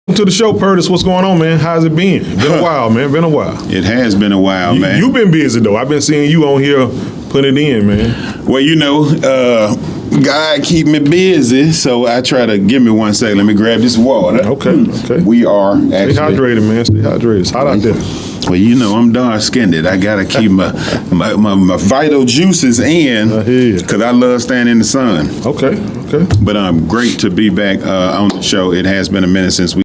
To the show, Pertis. What's going on, man? How's it been? Been a while, man. Been a while. It has been a while, man. You've been busy, though. I've been seeing you on here putting it in, man. Well, God keep me busy, so I try to give me one second. Let me grab this water. Okay. We are actually... Stay hydrated, man. Stay hydrated. It's hot out there. Well, I'm dark-skinned. I got to keep my vital juices in because I love standing in the sun. Okay. But great to be back on the show. It has been a minute since we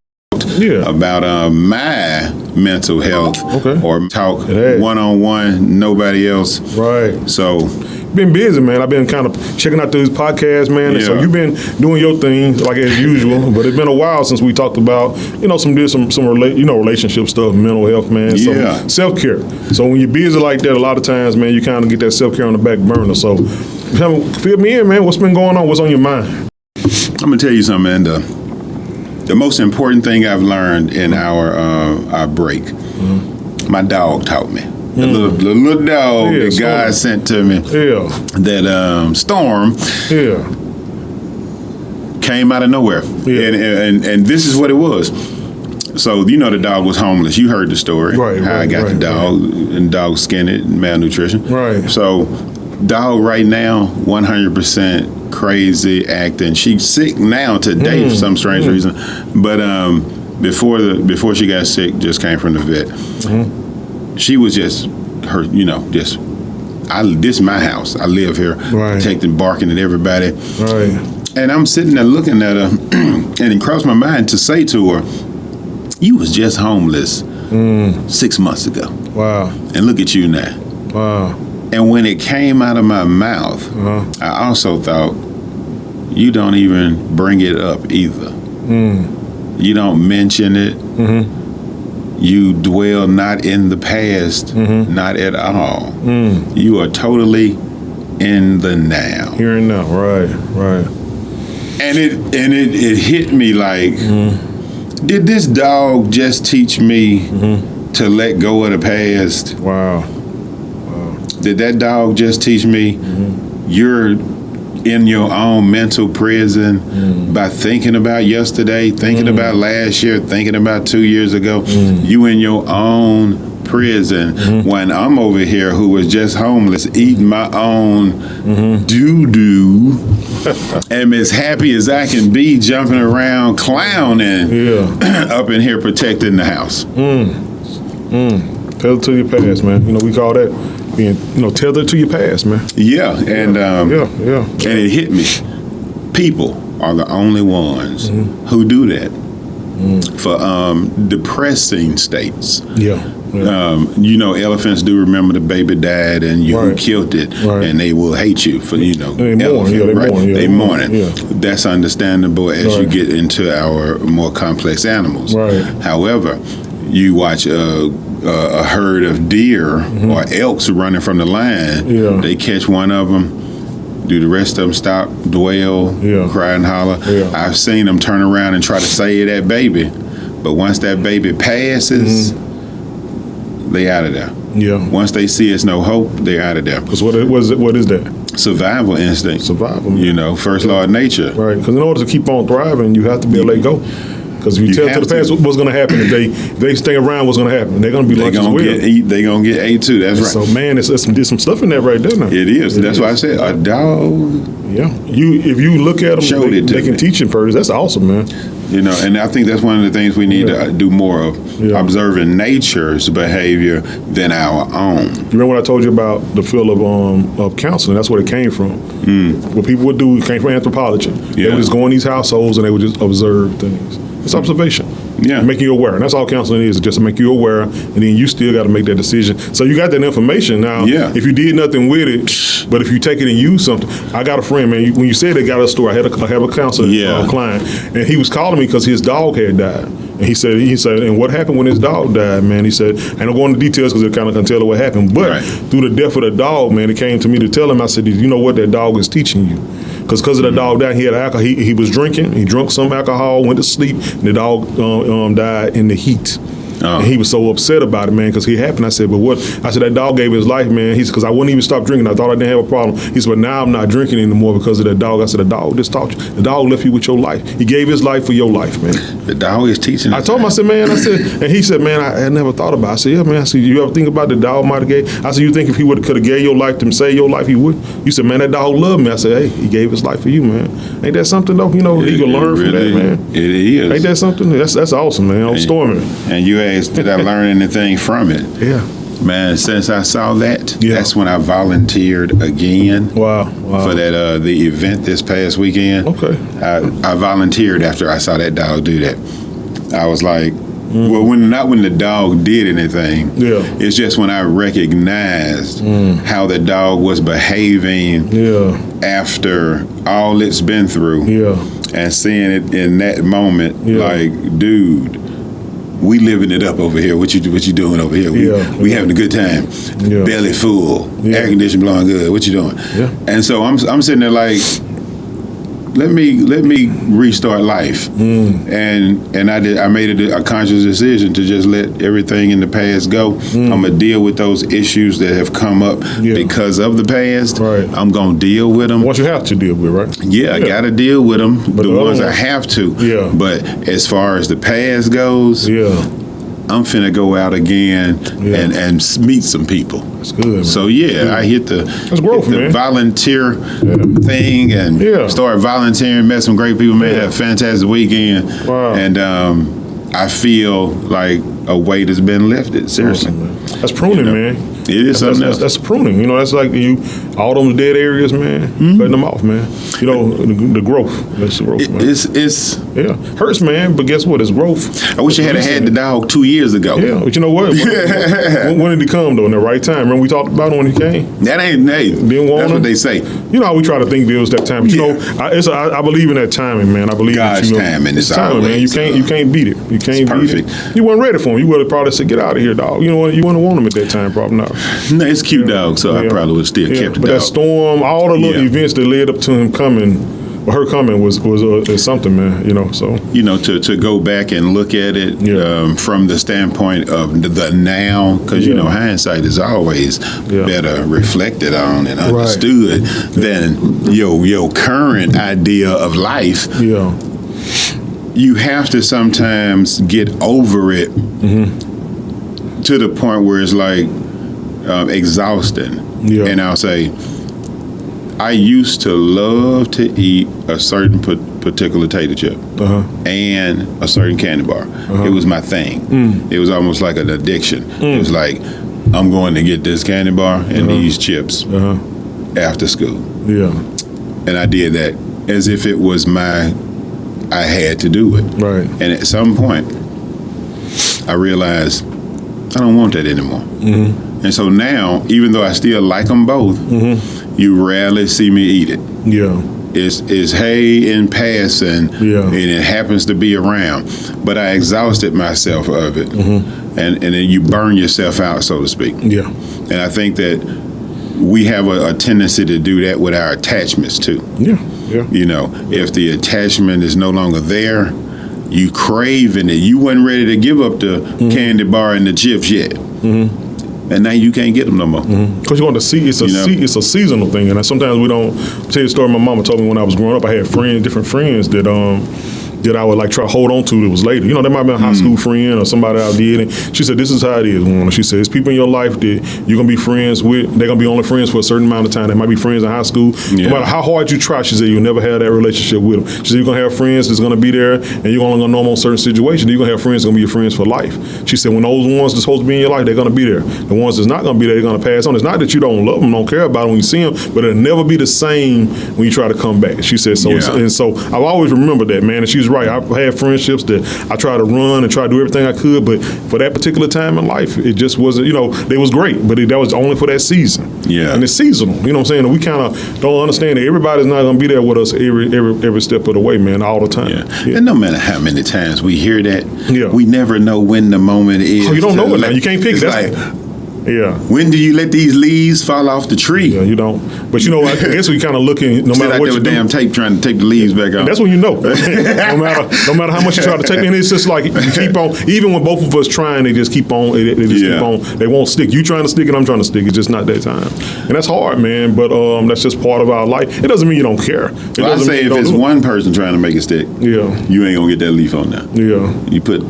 about my mental health or talk one-on-one, nobody else. Right. So been busy, man. I've been kind of checking out these podcasts, man. And so you've been doing your thing like as usual, but it's been a while since we talked about, some relationship stuff, mental health, man. So self-care. So when you're busy like that, a lot of times, man, you kind of get that self-care on the back burner. So fill me in, man. What's been going on? What's on your mind? I'm gonna tell you something, man. The most important thing I've learned in our break, my dog taught me. The little dog that God sent to me. That Storm. Came out of nowhere. And this is what it was. So the dog was homeless. You heard the story. Right. How I got the dog and dog skinned, malnutrition. Right. So dog right now, 100% crazy acting. She's sick now today for some strange reason. But before she got sick, just came from the vet. She was just her, this is my house. I live here, protecting, barking at everybody. Right. And I'm sitting there looking at her, and it crossed my mind to say to her, "You was just homeless 6 months ago. Wow. And look at you now." Wow. And when it came out of my mouth, I also thought, you don't even bring it up either. You don't mention it. You dwell not in the past, not at all. You are totally in the now. Here and now, right. And it hit me like, did this dog just teach me to let go of the past? Wow. Did that dog just teach me you're in your own mental prison by thinking about yesterday, thinking about last year, thinking about 2 years ago? You in your own prison when I'm over here who was just homeless, eating my own doo-doo, am as happy as I can be, jumping around, clowning, up in here protecting the house. Tell it to your past, man. We call that being, tethered to your past, man. Yeah, and and it hit me. People are the only ones who do that for depressing states. Elephants do remember the baby died and you killed it, and they will hate you for they mourn it. That's understandable as you get into our more complex animals. However, you watch a herd of deer or elks running from the line. They catch one of them. Do the rest of them stop, dwell, cry and holler? I've seen them turn around and try to save that baby, but once that baby passes, they out of there. Once they see it's no hope, they're out of there. Because what is that? Survival instinct. Survival. First law of nature. Right. Because in order to keep on thriving, you have to be able to let go. Because if you tell to the past what's going to happen, if they stay around, what's going to happen? They're going to be lunch as well. They're going to get ate too. That's right. So, man, there's some stuff in there right there now. It is. That's why I said a dog. Yeah. If you look at them, they can teach in Pertis. That's awesome, man. And I think that's one of the things we need to do more of, observing nature's behavior than our own. You remember what I told you about the field of counseling? That's where it came from. What people would do came from anthropology. They would just go in these households and they would just observe things. It's observation. Making you aware. And that's all counseling is, just to make you aware, and then you still got to make that decision. So you got that information now. If you did nothing with it, but if you take it and use something. I got a friend, man, when you said they got a story, I have a counselor client, and he was calling me because his dog had died. And he said, and what happened when his dog died, man? He said, and I'm going into details because it kind of can tell what happened. But through the death of the dog, man, it came to me to tell him, I said, you know what that dog is teaching you? Because of the dog died, he had alcohol. He was drinking. He drank some alcohol, went to sleep, and the dog died in the heat. And he was so upset about it, man, because he happened. I said, but what? I said, that dog gave his life, man. He said, because I wouldn't even stop drinking. I thought I didn't have a problem. He said, but now I'm not drinking anymore because of that dog. I said, the dog just taught you. The dog left you with your life. He gave his life for your life, man. The dog is teaching. I told him, I said, man, and he said, man, I had never thought about it. I said, yeah, man. I said, you ever think about the dog might have gave? I said, you think if he could have gave your life to save your life, he would? You said, man, that dog loved me. I said, hey, he gave his life for you, man. Ain't that something, though? You know, you can learn from that, man. It is. Ain't that something? That's awesome, man. I'm storming. And you asked, did I learn anything from it? Yeah. Man, since I saw that, that's when I volunteered again. Wow. For that the event this past weekend. Okay. I volunteered after I saw that dog do that. I was like, well, not when the dog did anything. Yeah. It's just when I recognized how the dog was behaving after all it's been through. Yeah. And seeing it in that moment, like, dude, we living it up over here. What you doing over here? We having a good time. Yeah. Belly full. Yeah. Air conditioning blowing good. What you doing? Yeah. And so I'm sitting there like, let me restart life. And I made a conscious decision to just let everything in the past go. I'm gonna deal with those issues that have come up because of the past. Right. I'm gonna deal with them. What you have to deal with, right? Yeah, I gotta deal with them. But the ones I have to. Yeah. But as far as the past goes, I'm finna go out again and meet some people. That's good, man. So I hit the volunteer thing and started volunteering, met some great people, man, had a fantastic weekend. Wow. And I feel like a weight has been lifted, seriously. Awesome, that's pruning, man. It is something else. That's pruning. You know, that's like all those dead areas, man, cutting them off, man. You know, the growth. That's the growth, man. It's hurts, man, but guess what? It's growth. I wish I had the dog 2 years ago. Yeah, but you know what? When did he come, though? In the right time. Remember we talked about him when he came? That's what they say. You know how we try to think it was that time. But you know, I believe in that timing, man. I believe God's timing. It's timing, man. You can't beat it. You can't beat it. You weren't ready for him. You would have probably said, get out of here, dog. You know what? You wouldn't want him at that time, probably not. No, it's a cute dog, so I probably would still kept the dog. That storm, all the little events that led up to him coming, her coming was something, man. You know, so to go back and look at it from the standpoint of the now, because you know hindsight is always better reflected on and understood than your current idea of life. Yeah, you have to sometimes get over it to the point where it's like exhausting. Yeah. And I'll say, I used to love to eat a certain particular tater chip and a certain candy bar. It was my thing. It was almost like an addiction. It was like, I'm going to get this candy bar and these chips after school. Yeah. And I did that as if it was I had to do it. Right. And at some point, I realized I don't want that anymore. And so now, even though I still like them both, you rarely see me eat it. Yeah. It's hay in passing, and it happens to be around. But I exhausted myself of it. And then you burn yourself out, so to speak. Yeah. And I think that we have a tendency to do that with our attachments, too. Yeah. Yeah. You know, if the attachment is no longer there, you craving it. You wasn't ready to give up the candy bar and the chips yet. And now you can't get them no more. Because you want to see, it's a seasonal thing. And sometimes we don't. I'll tell you a story my mama told me when I was growing up. I had different friends that I would like try to hold on to that was later. You know, that might have been a high school friend or somebody I did. And she said, this is how it is, Warner. She said, it's people in your life that you're going to be friends with. They're going to be only friends for a certain amount of time. They might be friends in high school. No matter how hard you try, she said, you'll never have that relationship with them. She said, you're going to have friends that's going to be there and you're only going to know them on certain situations. You're going to have friends that's going to be your friends for life. She said, when those ones that's supposed to be in your life, they're going to be there. The ones that's not going to be there, they're going to pass on. It's not that you don't love them, don't care about them when you see them, but it'll never be the same when you try to come back. She said, so I've always remembered that, man. And she's right. I've had friendships that I try to run and try to do everything I could, but for that particular time in life, it just wasn't, they was great, but that was only for that season. Yeah. And it's seasonal, you know what I'm saying? And we kind of don't understand that everybody's not going to be there with us every step of the way, man, all the time. Yeah. And no matter how many times we hear that, we never know when the moment is. Oh, you don't know it now. You can't pick it. Yeah. When do you let these leaves fall off the tree? Yeah, you don't. But you know, I guess we kind of looking, no matter what you do. Damn tape trying to take the leaves back off. That's when you know. no matter how much you try to take, and it's just like you keep on. Even when both of us trying, they just keep on. They just keep on. They won't stick. You trying to stick it, I'm trying to stick it. It's just not that time, and that's hard, man. But that's just part of our life. It doesn't mean you don't care. I say if it's one person trying to make it stick, you ain't gonna get that leaf on there. Yeah, you put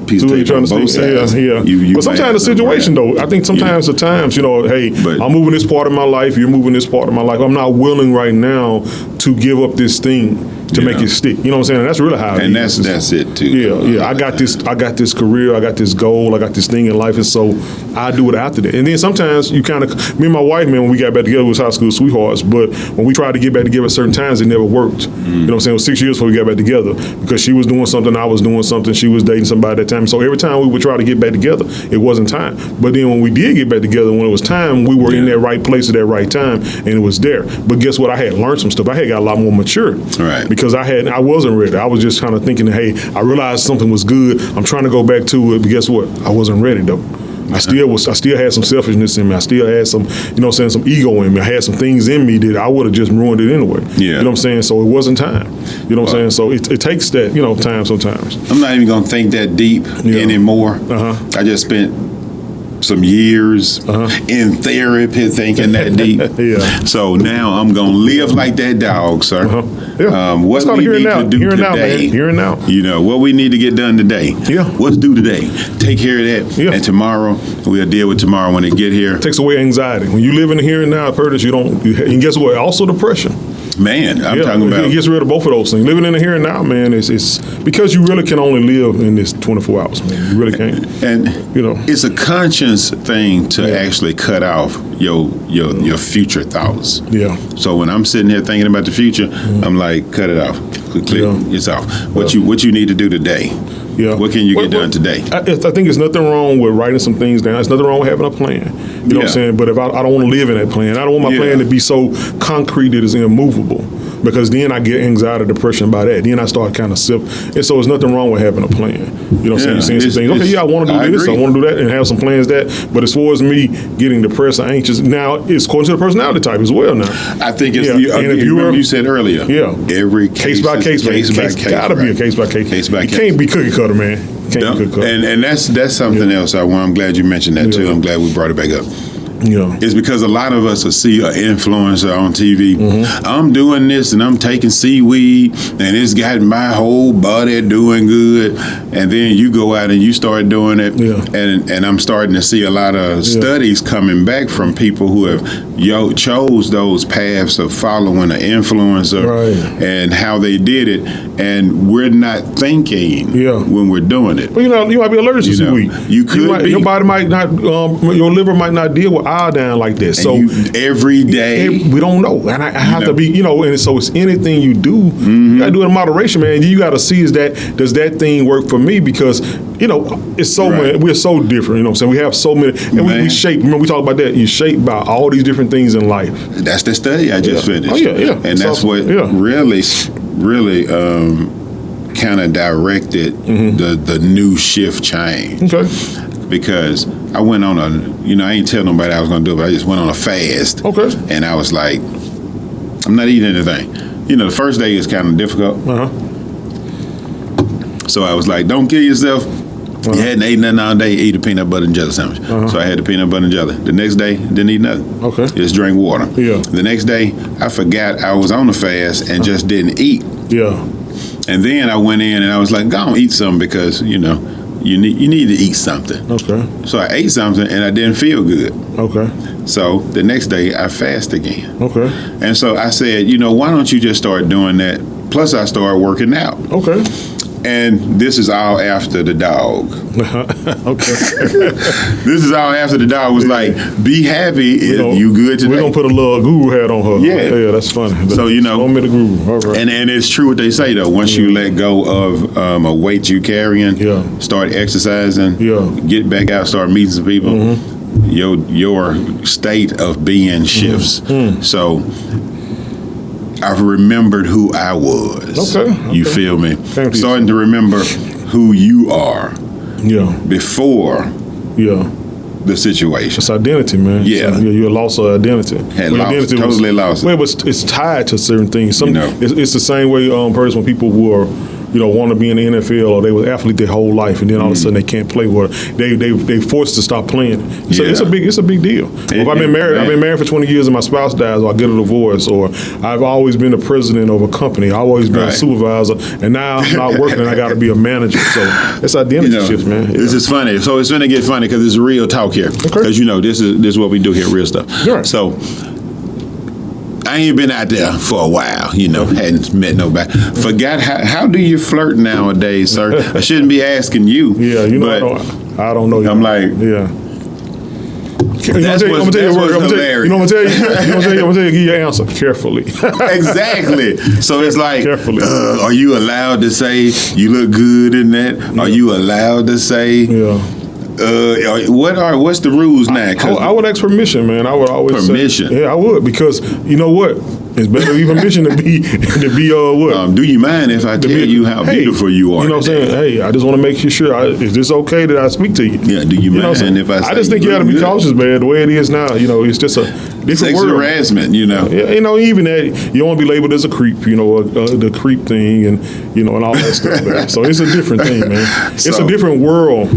piece of tape on both sides. Yeah. But sometimes the situation, though, I think sometimes the times, you know, hey, I'm moving this part of my life. You're moving this part of my life. I'm not willing right now to give up this thing to make it stick. You know what I'm saying? That's really how it is. And that's it too. Yeah. I got this career, I got this goal, I got this thing in life, and so I do it after that. And then sometimes you kind of, me and my wife, man, when we got back together, we was high school sweethearts, but when we tried to get back together at certain times, it never worked. You know what I'm saying? It was 6 years before we got back together because she was doing something, I was doing something, she was dating somebody at that time. So every time we would try to get back together, it wasn't time. But then when we did get back together, when it was time, we were in that right place at that right time, and it was there. But guess what? I had learned some stuff. I had got a lot more mature. Right. Because I wasn't ready. I was just kind of thinking, hey, I realized something was good. I'm trying to go back to it, but guess what? I wasn't ready though. I still had some selfishness in me. I still had some, some ego in me. I had some things in me that I would have just ruined it anyway. Yeah. You know what I'm saying? So it wasn't time. You know what I'm saying? So it takes that, time sometimes. I'm not even going to think that deep anymore. I just spent some years in therapy thinking that deep. So now I'm going to live like that dog, sir. What we need to do today. Here and now. What we need to get done today. What's due today. Take care of that. And tomorrow, we'll deal with tomorrow when it get here. It takes away anxiety. When you live in the here and now, Pertis, and guess what? Also depression. Man, I'm talking about. It gets rid of both of those things. Living in the here and now, man, it's because you really can only live in this 24 hours, man. You really can't. And it's a conscious thing to actually cut off your future thoughts. Yeah. So when I'm sitting here thinking about the future, I'm like, cut it off. Click, it's off. What you need to do today. Yeah. What can you get done today? I think there's nothing wrong with writing some things down. There's nothing wrong with having a plan. You know what I'm saying? But if I don't want to live in that plan, I don't want my plan to be so concrete that it's immovable. Because then I get anxiety, depression by that. Then I start kind of sip. And so there's nothing wrong with having a plan. You know what I'm saying? You're saying some things. Okay, I want to do this, I want to do that, and have some plans that. But as far as me getting depressed or anxious, now it's according to the personality type as well now. I think it's you said earlier. Every case by case. Gotta be a case by case. You can't be cookie cutter, man. And that's something else. I'm glad you mentioned that too. I'm glad we brought it back up. It's because a lot of us will see an influencer on TV. I'm doing this and I'm taking seaweed and it's got my whole body doing good. And then you go out and you start doing it. And I'm starting to see a lot of studies coming back from people who have chose those paths of following an influencer and how they did it. And we're not thinking when we're doing it. Well, you might be allergic to seaweed. You could be. Your body might not, your liver might not deal with iodine like this. So every day we don't know, and I have to be, and so it's anything you do, you gotta do it in moderation, man. You gotta see does that thing work for me? Because it's so many, we're so different. You know what I'm saying? We have so many, and we shape. Remember we talked about that. You're shaped by all these different things in life. That's the study I just finished. And that's what really kind of directed the new shift change. Okay. Because I went on I ain't tell nobody I was going to do it, but I just went on a fast. Okay. And I was like, I'm not eating anything. The first day is kind of difficult. So I was like, don't kill yourself. You hadn't eaten nothing all day, eat a peanut butter and jelly sandwich. So I had the peanut butter and jelly. The next day, didn't eat nothing. Okay. Just drank water. Yeah. The next day, I forgot I was on the fast and just didn't eat. Yeah. And then I went in and I was like, go on, eat something because, you need to eat something. Okay. So I ate something and I didn't feel good. Okay. So the next day I fast again. Okay. And so I said, why don't you just start doing that? Plus I started working out. Okay. And this is all after the dog. Okay. This is all after the dog was like, be happy if you good today. We're going to put a little guru hat on her. Yeah, that's funny. So, Don't be the guru. All right. And it's true what they say, though. Once you let go of a weight you carrying, start exercising, get back out, start meeting some people, your state of being shifts. So I've remembered who I was. Okay. You feel me? Starting to remember who you are. Yeah. Before. Yeah. the situation. It's identity, man. Yeah. So, you lost identity. Totally lost it. Well, it's tied to certain things. It's the same way, Pertis, when people who are, want to be in the NFL or they were athlete their whole life, and then all of a sudden they can't play. Well, they forced to stop playing. So it's a big deal. If I've been married for 20 years and my spouse dies, or I get a divorce, or I've always been the president of a company, I've always been a supervisor, and now I'm not working and I got to be a manager. So it's identity shifts, man. This is funny. So it's going to get funny because it's real talk here. Because this is what we do here, real stuff. Right. So I ain't been out there for a while, hadn't met nobody. Forgot how do you flirt nowadays, sir? I shouldn't be asking you. Yeah, I don't know. I'm like, That's what's hilarious. I'm gonna tell you, give your answer carefully. Exactly. So it's like, carefully. Are you allowed to say you look good in that? Yeah. Are you allowed to say? Yeah. What's the rules now? I would ask permission, man. I would always permission. Say, I would, because you know what? It's better to be permission to be what? Do you mind if I tell you how beautiful you are? You know what I'm saying? Hey, I just want to make sure. Is this okay that I speak to you? Yeah. Do you mind if I? I just think you got to be cautious, man. The way it is now, it's just a different sexual world. harassment. Yeah, even that you don't want to be labeled as a creep. The creep thing, and and all that stuff. Man. So it's a different thing, man. It's a different world.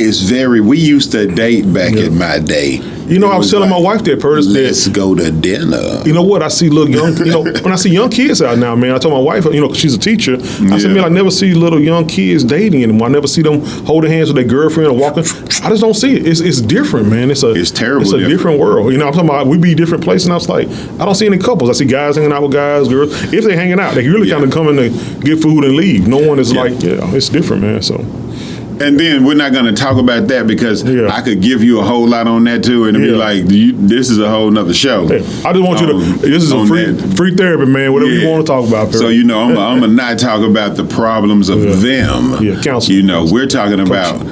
It's very. We used to date back in my day. I was telling my wife that, Pertis, let's go to dinner. You know what? I see little young, when I see young kids out now, man, I told my wife, cause she's a teacher, I said, man, I never see little young kids dating anymore. I never see them holding hands with their girlfriend or walking. I just don't see it. It's different, man. It's terrible. It's a different world. I'm talking about, we be different places, and I was like, I don't see any couples. I see guys hanging out with guys, girls. If they hanging out, they really kind of come in to get food and leave. No one is like, it's different, man. So. And then we're not going to talk about that because I could give you a whole lot on that too, and it'd be like, this is a whole nother show. I just want you to. This is a free therapy, man. Whatever you want to talk about. So I'm gonna not talk about the problems of them. Yeah, counsel. We're talking about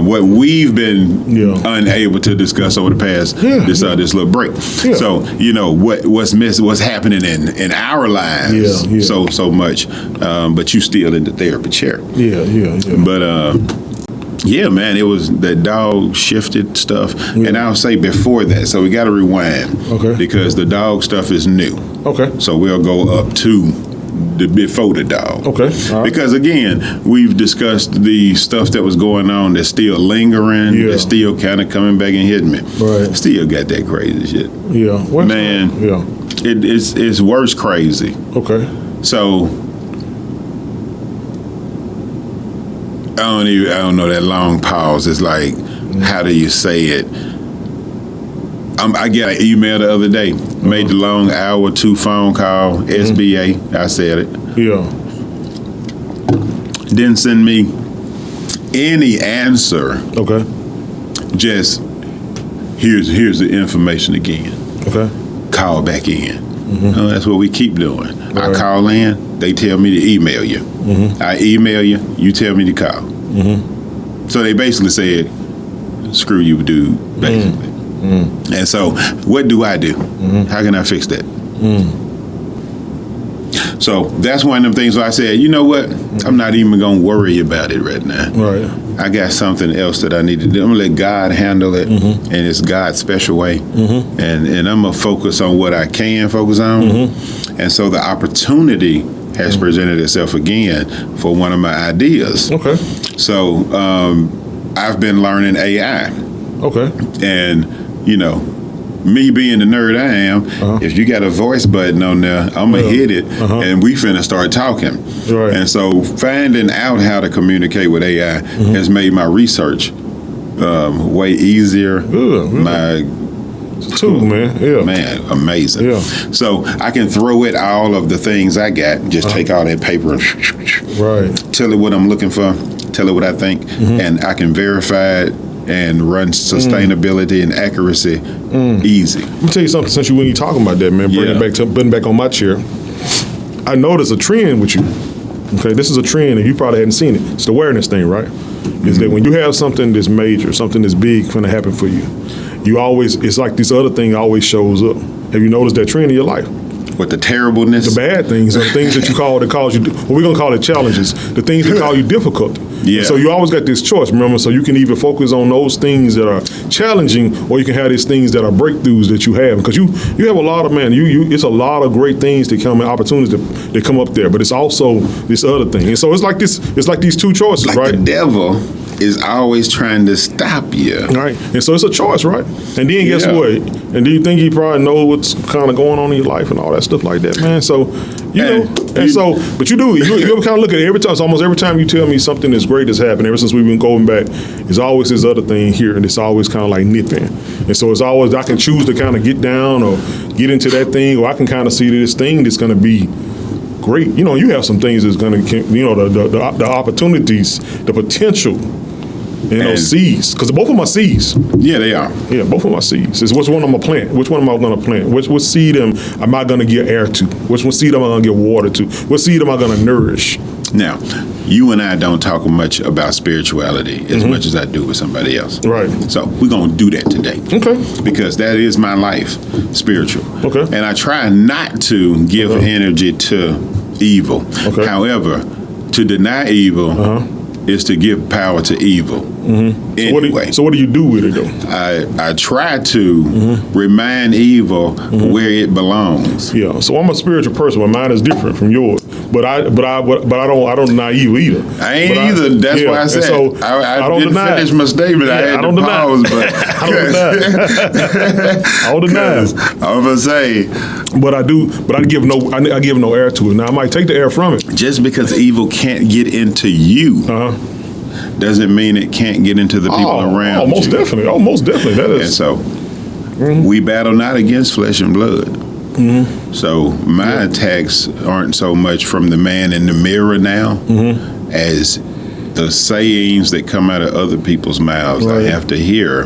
what we've been unable to discuss over the past this little break. Yeah. So what's happening in our lives so much, but you still in the therapy chair. Yeah. But yeah, man, it was that dog shifted stuff, and I'll say before that. So we got to rewind, because the dog stuff is new. Okay. So we'll go up to before the dog. Okay. All right. Because again, we've discussed the stuff that was going on that's still lingering, that's still kind of coming back and hitting me. Right. Still got that crazy shit. Yeah. Man. Yeah. It's worse crazy. Okay. So. I don't know that long pause. It's like, how do you say it? I got an email the other day. Made the long hour or 2 phone call. SBA. I said it. Yeah. Didn't send me any answer. Okay. Just here's the information again. Okay. Call back in. That's what we keep doing. Right. I call in. They tell me to email you. I email you. You tell me to call. So they basically said, "Screw you, dude." Basically. And so, what do I do? How can I fix that? So that's one of them things where I said, you know what? I'm not even gonna worry about it right now. Right. I got something else that I need to do. I'm gonna let God handle it, and it's God's special way. And I'm gonna focus on what I can focus on. And so the opportunity has presented itself again for one of my ideas. Okay. So I've been learning AI. Okay. And me being the nerd I am, if you got a voice button on there, I'm going to hit it, and we finna start talking. Right. And so finding out how to communicate with AI has made my research way easier. Tool, man. Yeah. Man, amazing. Yeah. So I can throw it all of the things I got, just take all that paper and tell it what I'm looking for, tell it what I think, and I can verify it and run sustainability and accuracy easy. Let me tell you something, since when you're talking about that, man, putting back on my chair, I noticed a trend with you. Okay, this is a trend, and you probably hadn't seen it. It's the awareness thing, right? Is that when you have something that's major, something that's big going to happen for you, you always, it's like this other thing always shows up. Have you noticed that trend in your life? what the terribleness, the bad things, or the things that you call that cause you. Well, we're gonna call it challenges. The things that cause you difficulty. Yeah. So you always got this choice, remember. So you can either focus on those things that are challenging, or you can have these things that are breakthroughs that you have. Because you have a lot of it's a lot of great things that come, opportunities that come up there. But it's also this other thing, and so it's like this. It's like these two choices, like right? The devil is always trying to stop you. Right. And so it's a choice, right? And then guess what? And do you think he probably knows what's kind of going on in your life and all that stuff like that, man? So, but you ever kind of look at it every time, almost every time you tell me something that's great that's happened, ever since we've been going back, there's always this other thing here, and it's always kind of like nipping. And so it's always, I can choose to kind of get down or get into that thing, or I can kind of see this thing that's going to be great. You have some things that's going to, the opportunities, the potential, those seeds, because both of them are seeds. Yeah, they are. Yeah, both of them are seeds. It's which one I'm going to plant? Which one am I going to plant? Which seed am I going to give air to? Which one seed am I going to give water to? What seed am I going to nourish? Now, you and I don't talk much about spirituality as much as I do with somebody else. Right. So we're going to do that today. Okay. Because that is my life, spiritual. Okay. And I try not to give energy to evil. Okay. However, to deny evil is to give power to evil. Anyway. So what do you do with it, though? I try to remind evil where it belongs. Yeah. So I'm a spiritual person, but mine is different from yours. But I don't deny evil either. I ain't either. That's why I said. So I don't didn't deny finish my statement. I had to pause, but I don't deny. I don't deny. I'm gonna say. But I do. But I give no air to it. Now I might take the air from it. Just because evil can't get into you. Doesn't mean it can't get into the people around you. Most definitely. Oh, most definitely. That is. And so, we battle not against flesh and blood. So my attacks aren't so much from the man in the mirror now as the sayings that come out of other people's mouths. I have to hear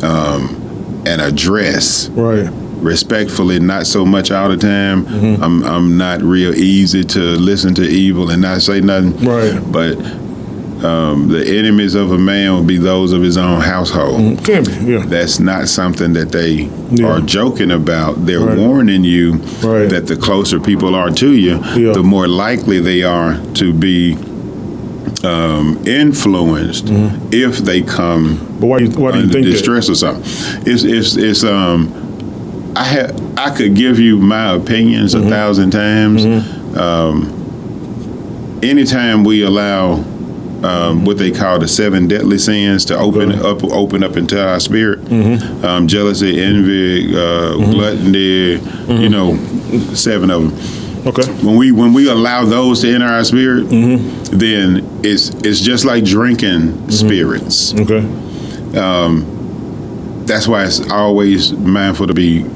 and address respectfully, not so much all the time. I'm not real easy to listen to evil and not say nothing. But the enemies of a man will be those of his own household. Can be, yeah. That's not something that they are joking about. They're warning you that the closer people are to you, the more likely they are to be influenced if they come why do you think distress or something. It's I could give you my opinions 1,000 times. Anytime we allow what they call the 7 deadly sins to open up into our spirit, jealousy, envy, gluttony, 7 of them. Okay. When we allow those to enter our spirit, then it's just like drinking spirits. Okay. That's why it's always mindful to be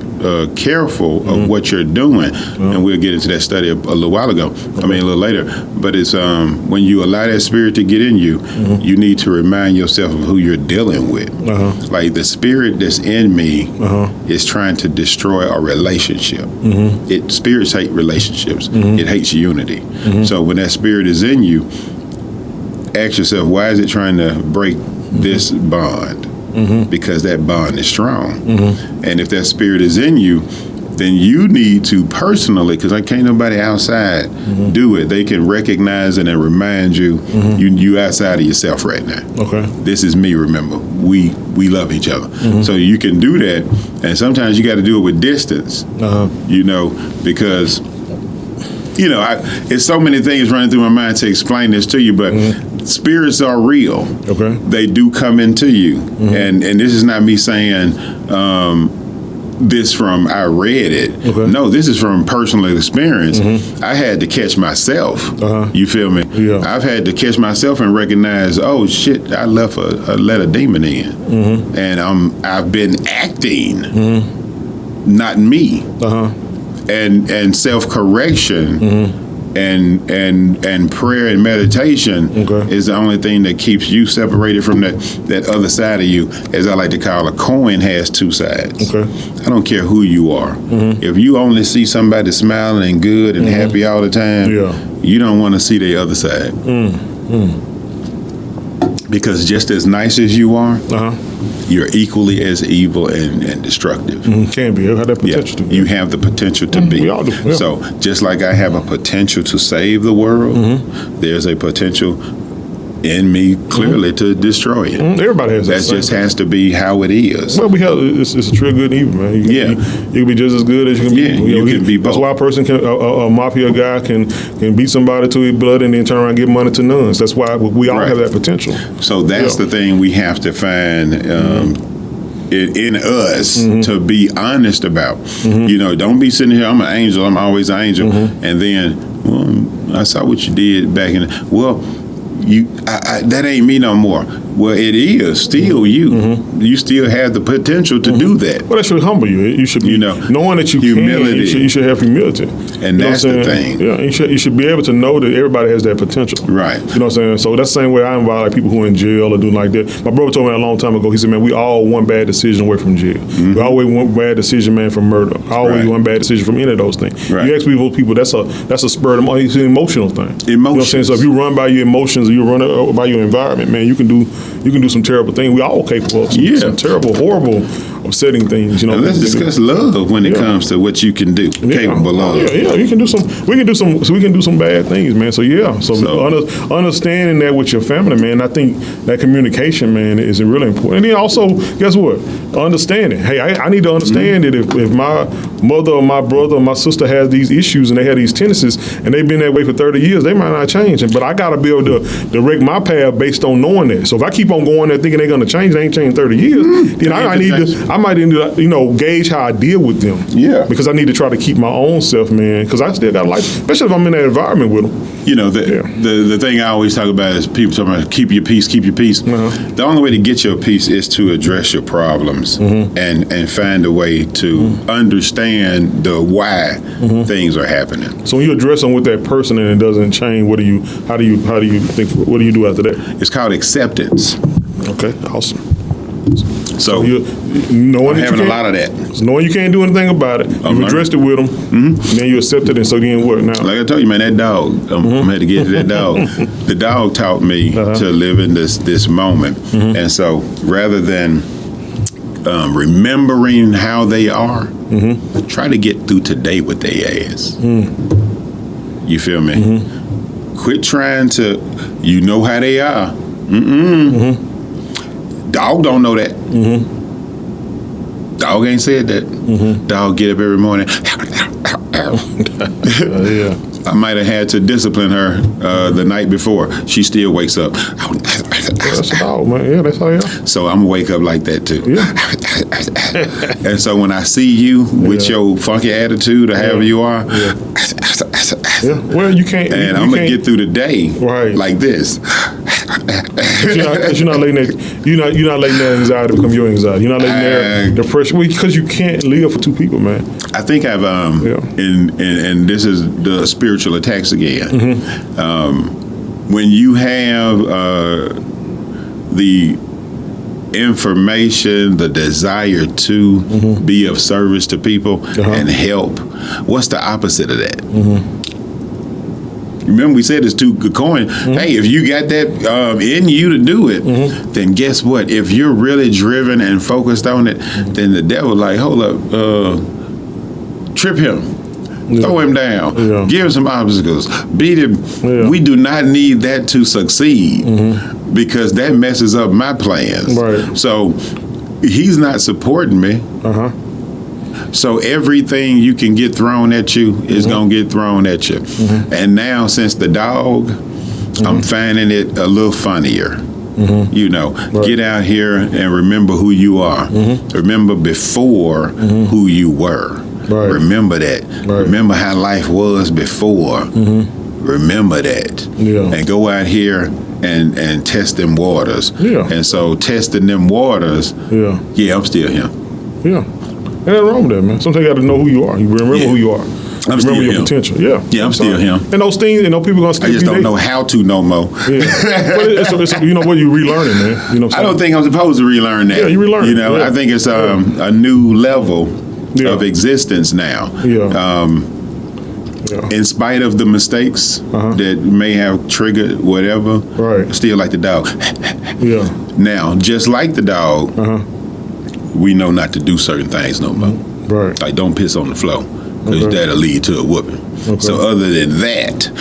careful of what you're doing, and we'll get into that study a little while ago. I mean, a little later. But it's when you allow that spirit to get in you, you need to remind yourself of who you're dealing with. Like the spirit that's in me is trying to destroy a relationship. Spirits hate relationships. It hates unity. So when that spirit is in you, ask yourself, why is it trying to break this bond? Because that bond is strong. And if that spirit is in you, then you need to personally, because I can't nobody outside do it. They can recognize it and remind you, you outside of yourself right now. Okay. This is me, remember. We love each other. So you can do that, and sometimes you got to do it with distance, because it's so many things running through my mind to explain this to you, but spirits are real. Okay. They do come into you. And this is not me saying this from I read it. Okay. No, this is from personal experience. I had to catch myself. You feel me? Yeah. I've had to catch myself and recognize, oh shit, I let a demon in. And I've been acting not me. And self-correction and prayer and meditation is the only thing that keeps you separated from that other side of you. As I like to call, a coin has 2 sides. I don't care who you are. If you only see somebody smiling and good and happy all the time, you don't want to see the other side. Because just as nice as you are, you're equally as evil and destructive. Can be. You have that potential to be. You have the potential to be. We all do. Yeah. So just like I have a potential to save the world, there's a potential in me clearly to destroy it. Everybody has that. That just has to be how it is. Well, it's a true good and evil, man. You can be just as good as you can be. You can be both. That's why a person a mafia guy can beat somebody to his blood and then turn around and give money to nuns. That's why we all have that potential. So that's the thing we have to find in us to be honest about. Don't be sitting here, I'm an angel, I'm always an angel, and then, I saw what you did back in that ain't me no more. Well, it is still you. You still have the potential to do that. Well, that should humble you. You should be knowing that you humility. You should have humility. And that's the thing. Yeah, you should be able to know that everybody has that potential. Right. You know what I'm saying? So that's the same way I invite like people who are in jail or doing like that. My brother told me a long time ago, he said, man, we all one bad decision away from jail. We always one bad decision, man, from murder. Always one bad decision from any of those things. Right. You ask people, that's a spur of it's an emotional thing. Emotions. You know what I'm saying? So if you run by your emotions or you run by your environment, man, you can do some terrible things. We all capable of some terrible, horrible, upsetting things. And let's discuss love when it comes to what you can do. Capable of. Yeah, you can do some. We can do some bad things, man. So understanding that with your family, man. I think that communication, man, is really important. And then also, guess what? Understanding. Hey, I need to understand that if my mother or my brother or my sister has these issues and they have these tendencies and they've been that way for 30 years, they might not change. But I got to be able to direct my path based on knowing that. So if I keep on going there thinking they're going to change, they ain't changed 30 years, then I might need to, gauge how I deal with them. Yeah. Because I need to try to keep my own self, man, because I still got to especially if I'm in that environment with them. The thing I always talk about is people talking about keep your peace. The only way to get your peace is to address your problems and find a way to understand the why things are happening. So when you address them with that person and it doesn't change, how do you think, what do you do after that? It's called acceptance. Okay, awesome. So I'm having a lot of that. So knowing you can't do anything about it, you've addressed it with them, and then you accept it, and so then what now? Like I told you, man, that dog, I'm going to have to get to that dog. The dog taught me to live in this moment. And so rather than remembering how they are, try to get through today with their ass. You feel me? Quit trying to, how they are. Dog don't know that. Dog ain't said that. Dog get up every morning. I might have had to discipline her the night before. She still wakes up. That's a dog, man. Yeah, that's how you are. So I'm going to wake up like that, too. Yeah. And so when I see you with your funky attitude or however you are, well, you can't. And I'm going to get through the day like this. You're not letting that anxiety become your anxiety. You're not letting that depression, because you can't live for two people, man. I think I've and this is the spiritual attacks again. When you have the information, the desire to be of service to people and help, what's the opposite of that? Remember, we said it's two good coin. Hey, if you got that in you to do it, then guess what? If you're really driven and focused on it, then the devil hold up, trip him, throw him down, give him some obstacles, beat him. We do not need that to succeed because that messes up my plans. Right. So he's not supporting me. So everything you can get thrown at you is going to get thrown at you. And now, since the dog, I'm finding it a little funnier. Get out here and remember who you are. Remember before who you were. Remember that. Remember how life was before. Remember that. And go out here and test them waters. And so testing them waters, I'm still him. Ain't nothing wrong with that, man. Sometimes you got to know who you are. You remember who you are. Remember your potential. I'm still him. And those things, people gonna still. I just don't know how to no more. But it's you relearning, man. I don't think I'm supposed to relearn that. You relearn. I think it's a new level of existence now. in spite of the mistakes that may have triggered whatever, still like the dog. Now, just like the dog, we know not to do certain things no more. Like don't piss on the floor, because that'll lead to a whooping. So other than that,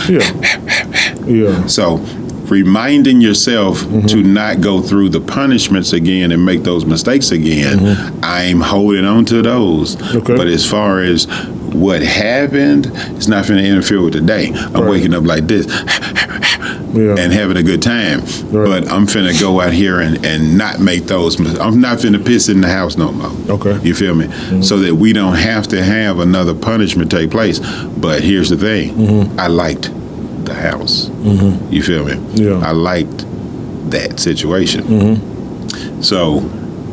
so reminding yourself to not go through the punishments again and make those mistakes again, I'm holding on to those. But as far as what happened, it's not going to interfere with today. I'm waking up like this and having a good time. But I'm finna go out here and not make those. I'm not finna piss in the house no more. You feel me? So that we don't have to have another punishment take place. But here's the thing. I liked the house. You feel me? I liked that situation. So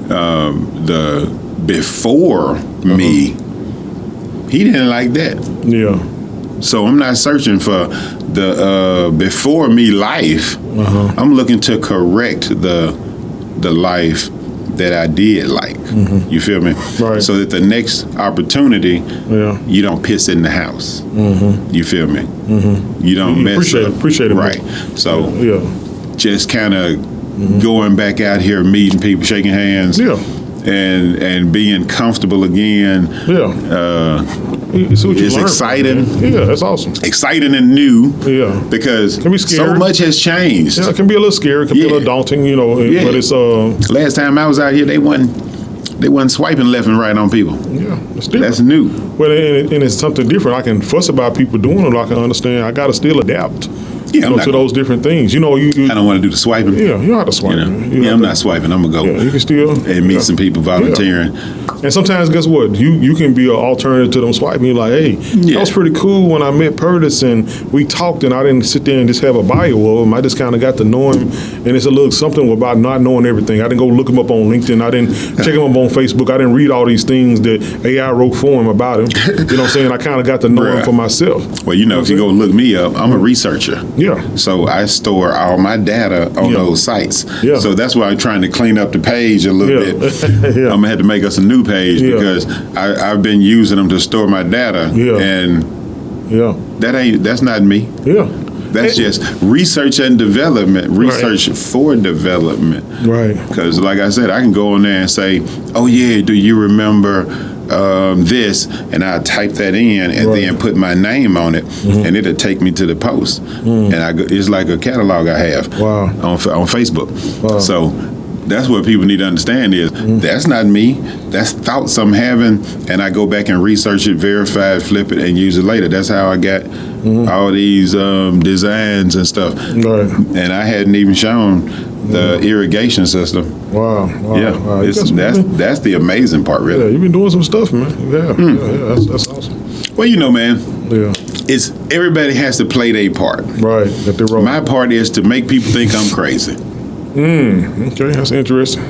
the before me, he didn't like that. So I'm not searching for the before me life. I'm looking to correct the life that I did like. You feel me? So that the next opportunity, you don't piss in the house. You feel me? You don't mess up. Appreciate it. Right. So just kind of going back out here, meeting people, shaking hands. And being comfortable again. It's exciting. That's awesome. Exciting and new. Because can be scary. So much has changed. It can be a little scary. It can be a little daunting, but it's last time I was out here, they wasn't swiping left and right on people. That's new. Well, and it's something different. I can fuss about people doing it. I can understand. I got to still adapt. To those different things. I don't want to do the swiping. You don't have to swipe. I'm not swiping. I'm going to go. You can still. And meet some people volunteering. And sometimes, guess what? You can be an alternative to them swiping. You're like, hey, that was pretty cool when I met Pertis and we talked and I didn't sit there and just have a bio of him. I just kind of got to know him. And it's a little something about not knowing everything. I didn't go look him up on LinkedIn. I didn't check him up on Facebook. I didn't read all these things that AI wrote for him about him. You know what I'm saying? I kind of got to know him for myself. Well, if you go look me up, I'm a researcher. So I store all my data on those sites. So that's why I'm trying to clean up the page a little bit. I'm going to have to make us a new page because I've been using them to store my data. And that's not me. That's just research and development, research for development. Because like I said, I can go on there and say, oh yeah, do you remember this, and I type that in and then put my name on it, and it'll take me to the post. And it's like a catalog I have on Facebook. So that's what people need to understand is that's not me. That's thoughts I'm having, and I go back and research it, verify it, flip it, and use it later. That's how I got all these designs and stuff. And I hadn't even shown the irrigation system. That's the amazing part, really. You've been doing some stuff, man. That's awesome. Well, man. It's everybody has to play their part. My part is to make people think I'm crazy. Okay, that's interesting.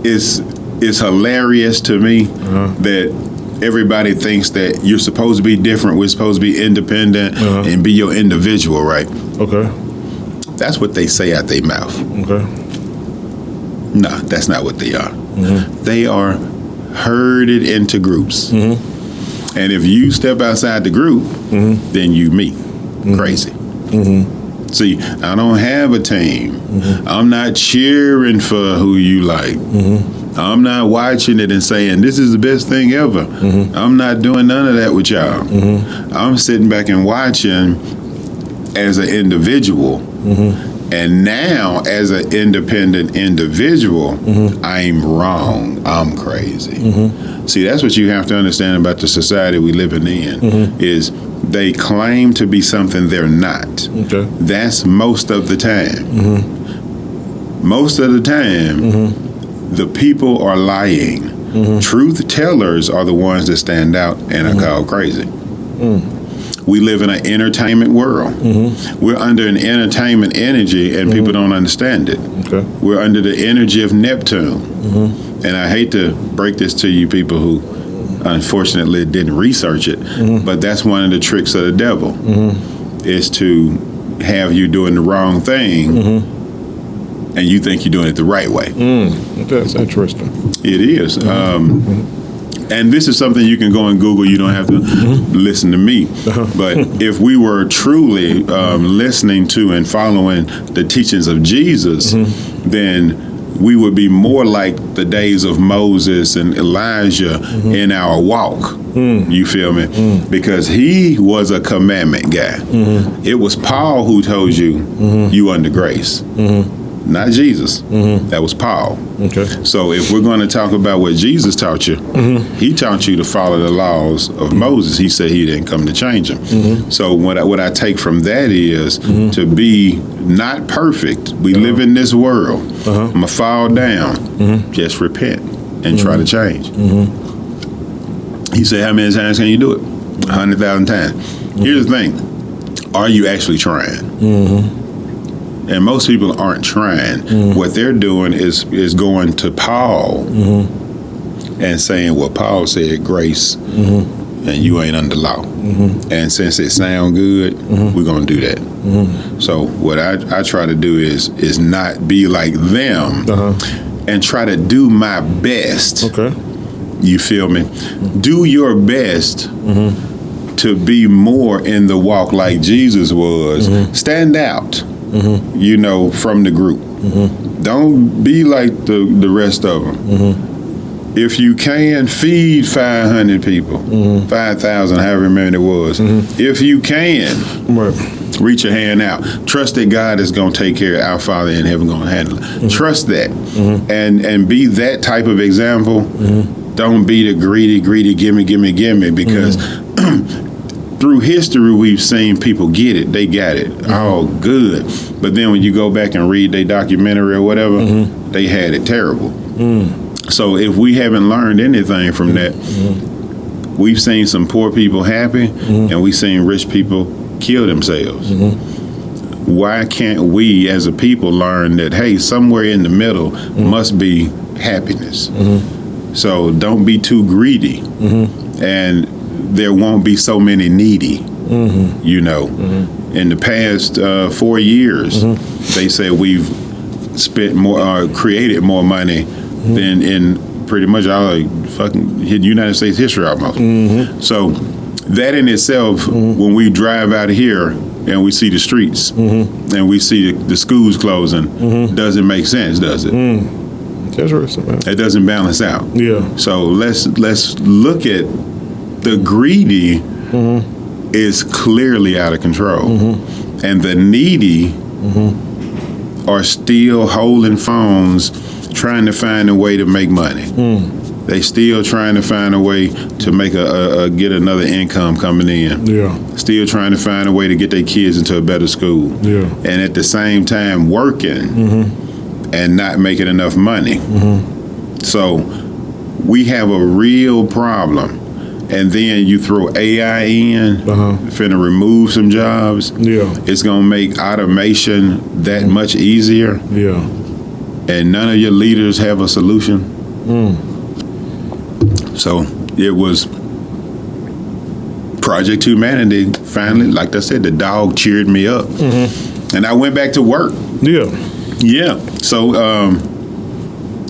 It's hilarious to me that everybody thinks that you're supposed to be different. We're supposed to be independent and be your individual, right? That's what they say out their mouth. No, that's not what they are. They are herded into groups. And if you step outside the group, then you me. Crazy. See, I don't have a team. I'm not cheering for who you like. I'm not watching it and saying, this is the best thing ever. I'm not doing none of that with y'all. I'm sitting back and watching as an individual. And now, as an independent individual, I'm wrong. I'm crazy. See, that's what you have to understand about the society we living in, is they claim to be something they're not. That's most of the time. Most of the time, the people are lying. Truth tellers are the ones that stand out and are called crazy. We live in an entertainment world. We're under an entertainment energy, and people don't understand it. We're under the energy of Neptune. And I hate to break this to you people who unfortunately didn't research it, but that's one of the tricks of the devil, is to have you doing the wrong thing and you think you're doing it the right way. That's interesting. It is. And this is something you can go and Google. You don't have to listen to me. But if we were truly listening to and following the teachings of Jesus, then we would be more like the days of Moses and Elijah in our walk. You feel me? Because he was a commandment guy. It was Paul who told you, you under grace. Not Jesus. That was Paul. Okay. So if we're going to talk about what Jesus taught you, he taught you to follow the laws of Moses. He said he didn't come to change them. So what I take from that is to be not perfect. We live in this world. I'm going to fall down. Just repent and try to change. He said, how many times can you do it? 100,000 times. Here's the thing. Are you actually trying? And most people aren't trying. What they're doing is going to Paul and saying, well, Paul said grace, and you ain't under law. And since it sound good, we're going to do that. So what I try to do is not be like them and try to do my best. Okay. You feel me? Do your best to be more in the walk like Jesus was. Stand out. You know, from the group. Don't be like the rest of them. If you can, feed 500 people, 5,000, however many it was. If you can, reach your hand out. Trust that God is going to take care of our Father in heaven, going to handle it. Trust that. And be that type of example. Don't be the greedy, gimme, because through history, we've seen people get it. They got it. Oh, good. But then when you go back and read their documentary or whatever, they had it terrible. So if we haven't learned anything from that, we've seen some poor people happy, and we've seen rich people kill themselves. Why can't we as a people learn that, hey, somewhere in the middle must be happiness? So don't be too greedy. And there won't be so many needy, you know. In the past 4 years, they say we've spent more, created more money than in pretty much all fucking United States history almost. So that in itself, when we drive out of here and we see the streets and we see the schools closing, doesn't make sense, does it? It doesn't balance out. Yeah. So let's look at the greedy is clearly out of control, and the needy are still holding phones, trying to find a way to make money. They still trying to find a way to make get another income coming in. Yeah. Still trying to find a way to get their kids into a better school. Yeah. And at the same time working and not making enough money. So we have a real problem. And then you throw AI in, finna remove some jobs. Yeah. It's gonna make automation that much easier. Yeah. And none of your leaders have a solution. So it was Project HueManity. Finally, like I said, the dog cheered me up. And I went back to work. Yeah. Yeah. So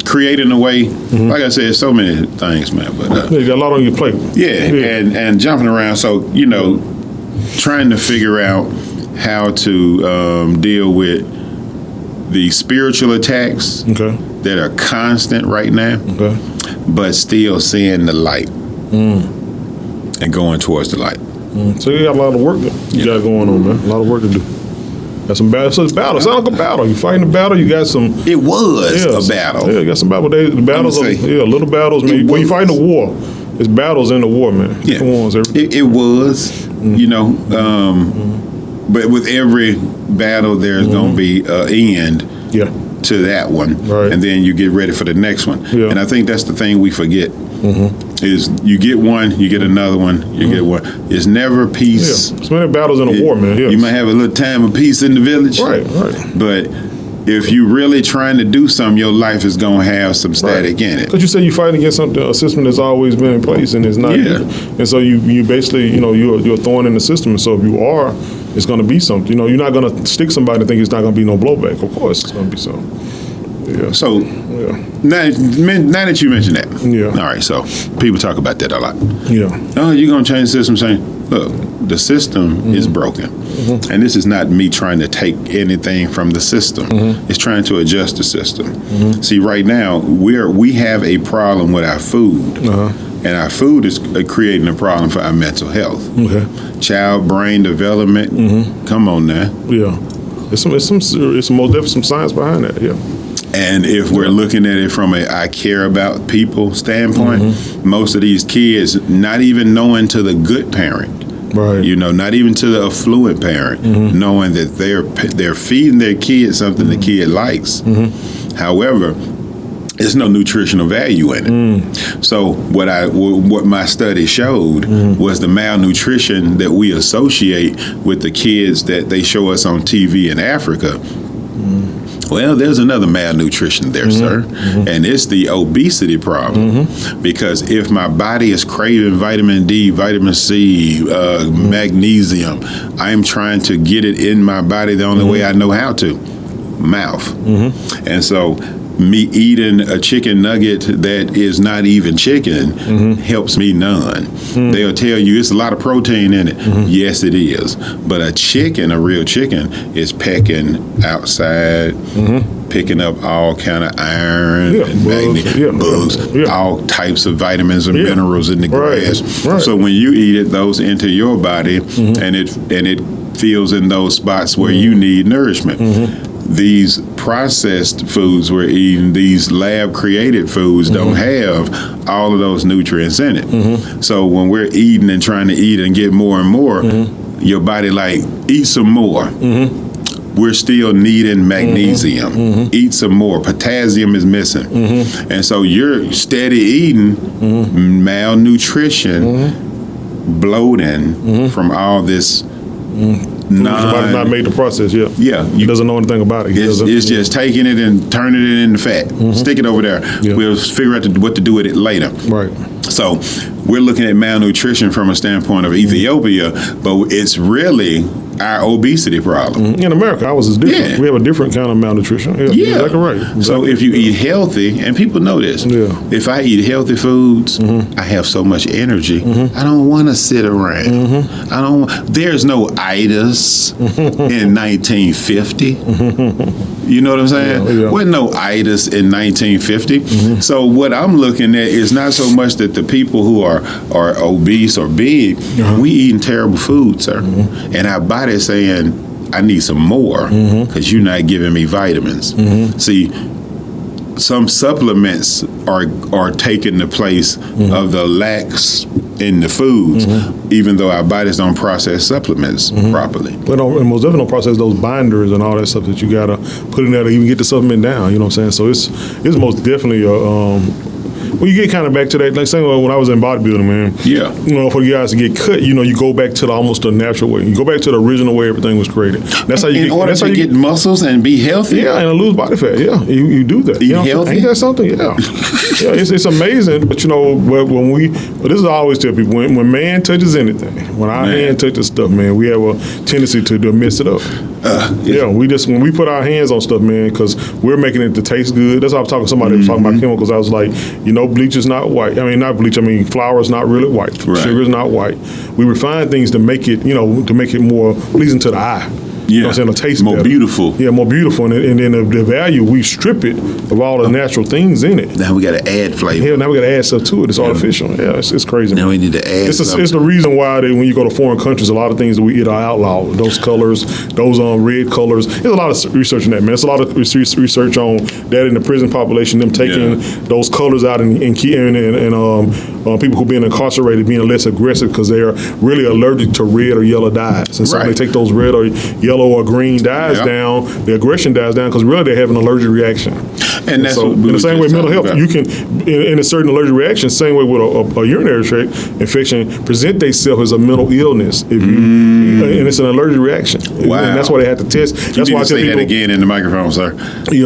creating a way, like I said, so many things, man. But you got a lot on your plate. Yeah, and jumping around. So trying to figure out how to deal with the spiritual attacks that are constant right now, but still seeing the light and going towards the light. So you got a lot of work that you got going on, man. A lot of work to do. Got some battles. So it's battle. It sounds like a battle. You fighting a battle. You got some. It was a battle. Yeah, you got some battle. The battles. Little battles. Man, when you fighting a war, it's battles in the war, man. Yeah, it was. But with every battle, there's gonna be an end. Yeah. To that one, and then you get ready for the next one. Yeah. And I think that's the thing we forget. Is you get one, you get another one, you get one. It's never peace. Yeah. So many battles in a war, man. Yes. You might have a little time of peace in the village. Right. But if you really trying to do something, your life is going to have some static in it. Because you say you're fighting against a system that's always been in place and it's not. Yeah. And so you basically, you're a thorn in the system. And so if you are, it's going to be something. You're not going to stick somebody and think it's not going to be no blowback. Of course it's going to be something. Yeah. So now that you mentioned that, all right. So people talk about that a lot. Yeah. Oh, you're gonna change the system? Saying, look, the system is broken, and this is not me trying to take anything from the system. It's trying to adjust the system. See, right now we have a problem with our food. And our food is creating a problem for our mental health. Okay. Child brain development. Come on now. Yeah. It's most definitely some science behind that. Yeah. And if we're looking at it from a I care about people standpoint, most of these kids not even knowing to the good parent. Right. You know, not even to the affluent parent, knowing that they're feeding their kid something the kid likes. However, there's no nutritional value in it. So what my study showed was the malnutrition that we associate with the kids that they show us on TV in Africa. Well, there's another malnutrition there, sir, and it's the obesity problem. Because if my body is craving vitamin D, vitamin C, magnesium, I'm trying to get it in my body the only way I know how to, mouth. And so me eating a chicken nugget that is not even chicken helps me none. They'll tell you it's a lot of protein in it. Yes, it is. But a real chicken, is pecking outside, picking up all kind of iron and magnesium, bugs, all types of vitamins and minerals in the grass. Right. So when you eat it, those enter your body, and it fills in those spots where you need nourishment. These processed foods we're eating, these lab-created foods don't have all of those nutrients in it. So when we're eating and trying to eat and get more and more, your body like, eat some more. We're still needing magnesium. Eat some more. Potassium is missing. And so you're steady eating, malnutrition, bloating from all this Somebody not made the process yet. Yeah. He doesn't know anything about it. It's just taking it and turning it into fat. Stick it over there. We'll figure out what to do with it later. Right. So we're looking at malnutrition from a standpoint of Ethiopia, but it's really our obesity problem. In America, ours is different. We have a different kind of malnutrition. Yeah. Exactly right. Exactly. So if you eat healthy, and people know this, if I eat healthy foods, I have so much energy. I don't want to sit around. There's no itis in 1950. You know what I'm saying? Wasn't no itis in 1950. So what I'm looking at is not so much that the people who are obese or big, we eating terrible food, sir. And our body is saying, I need some more because you're not giving me vitamins. See, some supplements are taking the place of the lacks in the foods, even though our bodies don't process supplements properly. But most definitely don't process those binders and all that stuff that you gotta put in there to even get the supplement down. You know what I'm saying? So it's most definitely well, you get kind of back to that, like saying when I was in bodybuilding, man. Yeah. You know, for you guys to get cut, you know, you go back to almost the natural way. You go back to the original way everything was created. That's how you get muscles and be healthy. Yeah, and lose body fat. Yeah, you do that. Eat healthy. Ain't that something? Yeah. It's amazing. But you know, but this is I always tell people when man touches anything, when our hand touches stuff, man, we have a tendency to mess it up. When we put our hands on stuff, man, because we're making it to taste good. That's why I was talking to somebody who was talking about chemicals. I was like, you know, bleach is not white. I mean, not bleach. I mean, flour is not really white. Sugar is not white. We refine things to make it, to make it more pleasing to the eye. You know what I'm saying? The taste more better. Beautiful. Yeah, more beautiful. And then the value, we strip it of all the natural things in it. Now we got to add flavor. Yeah, now we got to add stuff to it. It's artificial. Yeah, it's crazy. Now we need to add It's the reason why when you go to foreign countries, a lot of things that we eat are outlawed. Those colors, those red colors. There's a lot of research on that, man. There's a lot of research on that in the prison population, them taking those colors out and people who being incarcerated being less aggressive because they're really allergic to red or yellow dyes. And so when they take those red or yellow or green dyes down, the aggression dies down because really they have an allergic reaction. And that's so, in the same way, mental health, you can, in a certain allergic reaction, same way with a urinary tract infection, present themselves as a mental illness. If you, and it's an allergic reaction. Wow. And that's why they have to test. That's why I tell people, that again in the microphone, sir.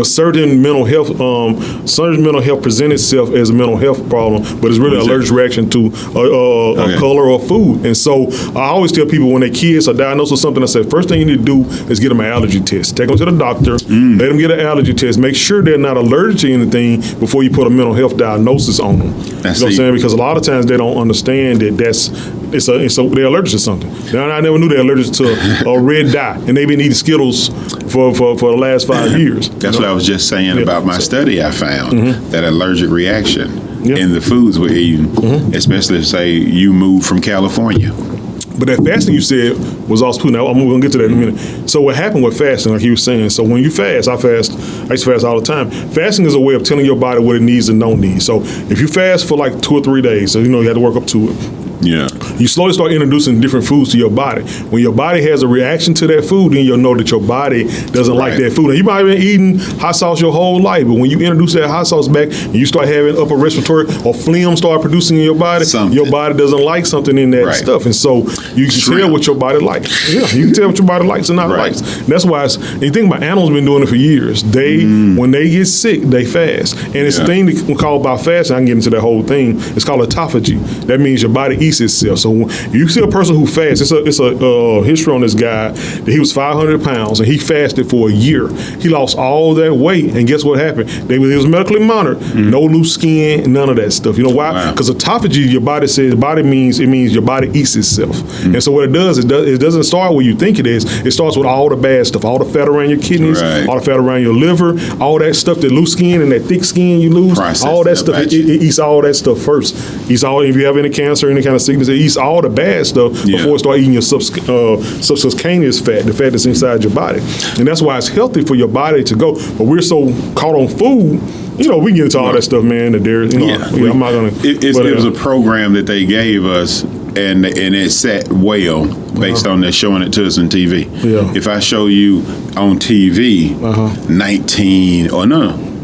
Certain mental health present itself as a mental health problem, but it's really an allergic reaction to a color or food. And so I always tell people when their kids are diagnosed with something, I say, first thing you need to do is get them an allergy test. Take them to the doctor, let them get an allergy test, make sure they're not allergic to anything before you put a mental health diagnosis on them. You know what I'm saying? Because a lot of times they don't understand that they're allergic to something. Now, I never knew they're allergic to a red dye, and they've been eating Skittles for the last 5 years. That's what I was just saying about my study. I found that allergic reaction in the foods we're eating, especially if, say, you moved from California. But that fasting you said was also put. Now I'm going to get to that in a minute. So what happened with fasting, like you were saying, so when you fast, I used to fast all the time. Fasting is a way of telling your body what it needs and don't need. So if you fast for like 2 or 3 days, so you have to work up to it. Yeah. You slowly start introducing different foods to your body. When your body has a reaction to that food, then you'll know that your body doesn't like that food. And you might have been eating hot sauce your whole life, but when you introduce that hot sauce back and you start having upper respiratory or phlegm start producing in your body, your body doesn't like something in that stuff. And so you can tell what your body likes. Yeah, you can tell what your body likes and not likes. And that's why you think about animals been doing it for years. When they get sick, they fast. And it's a thing that we call about fasting. I can get into that whole thing. It's called autophagy. That means your body eats itself. So when you see a person who fasts, it's a history on this guy that he was 500 pounds and he fasted for a year. He lost all that weight, and guess what happened? He was medically monitored. No loose skin, none of that stuff. You know why? Because autophagy, your body says it means your body eats itself. And so what it does, it doesn't start where you think it is. It starts with all the bad stuff, all the fat around your kidneys, all the fat around your liver, all that stuff, that loose skin and that thick skin you lose, all that stuff. It eats all that stuff first. Eats all. If you have any cancer, any kind of sickness, it eats all the bad stuff before it start eating your subcutaneous fat, the fat that's inside your body. And that's why it's healthy for your body to go. But we're so caught on food. We get into all that stuff, man. The dairy. I'm not gonna. It was a program that they gave us, and it sat well based on that showing it to us on TV. Yeah. If I show you on TV,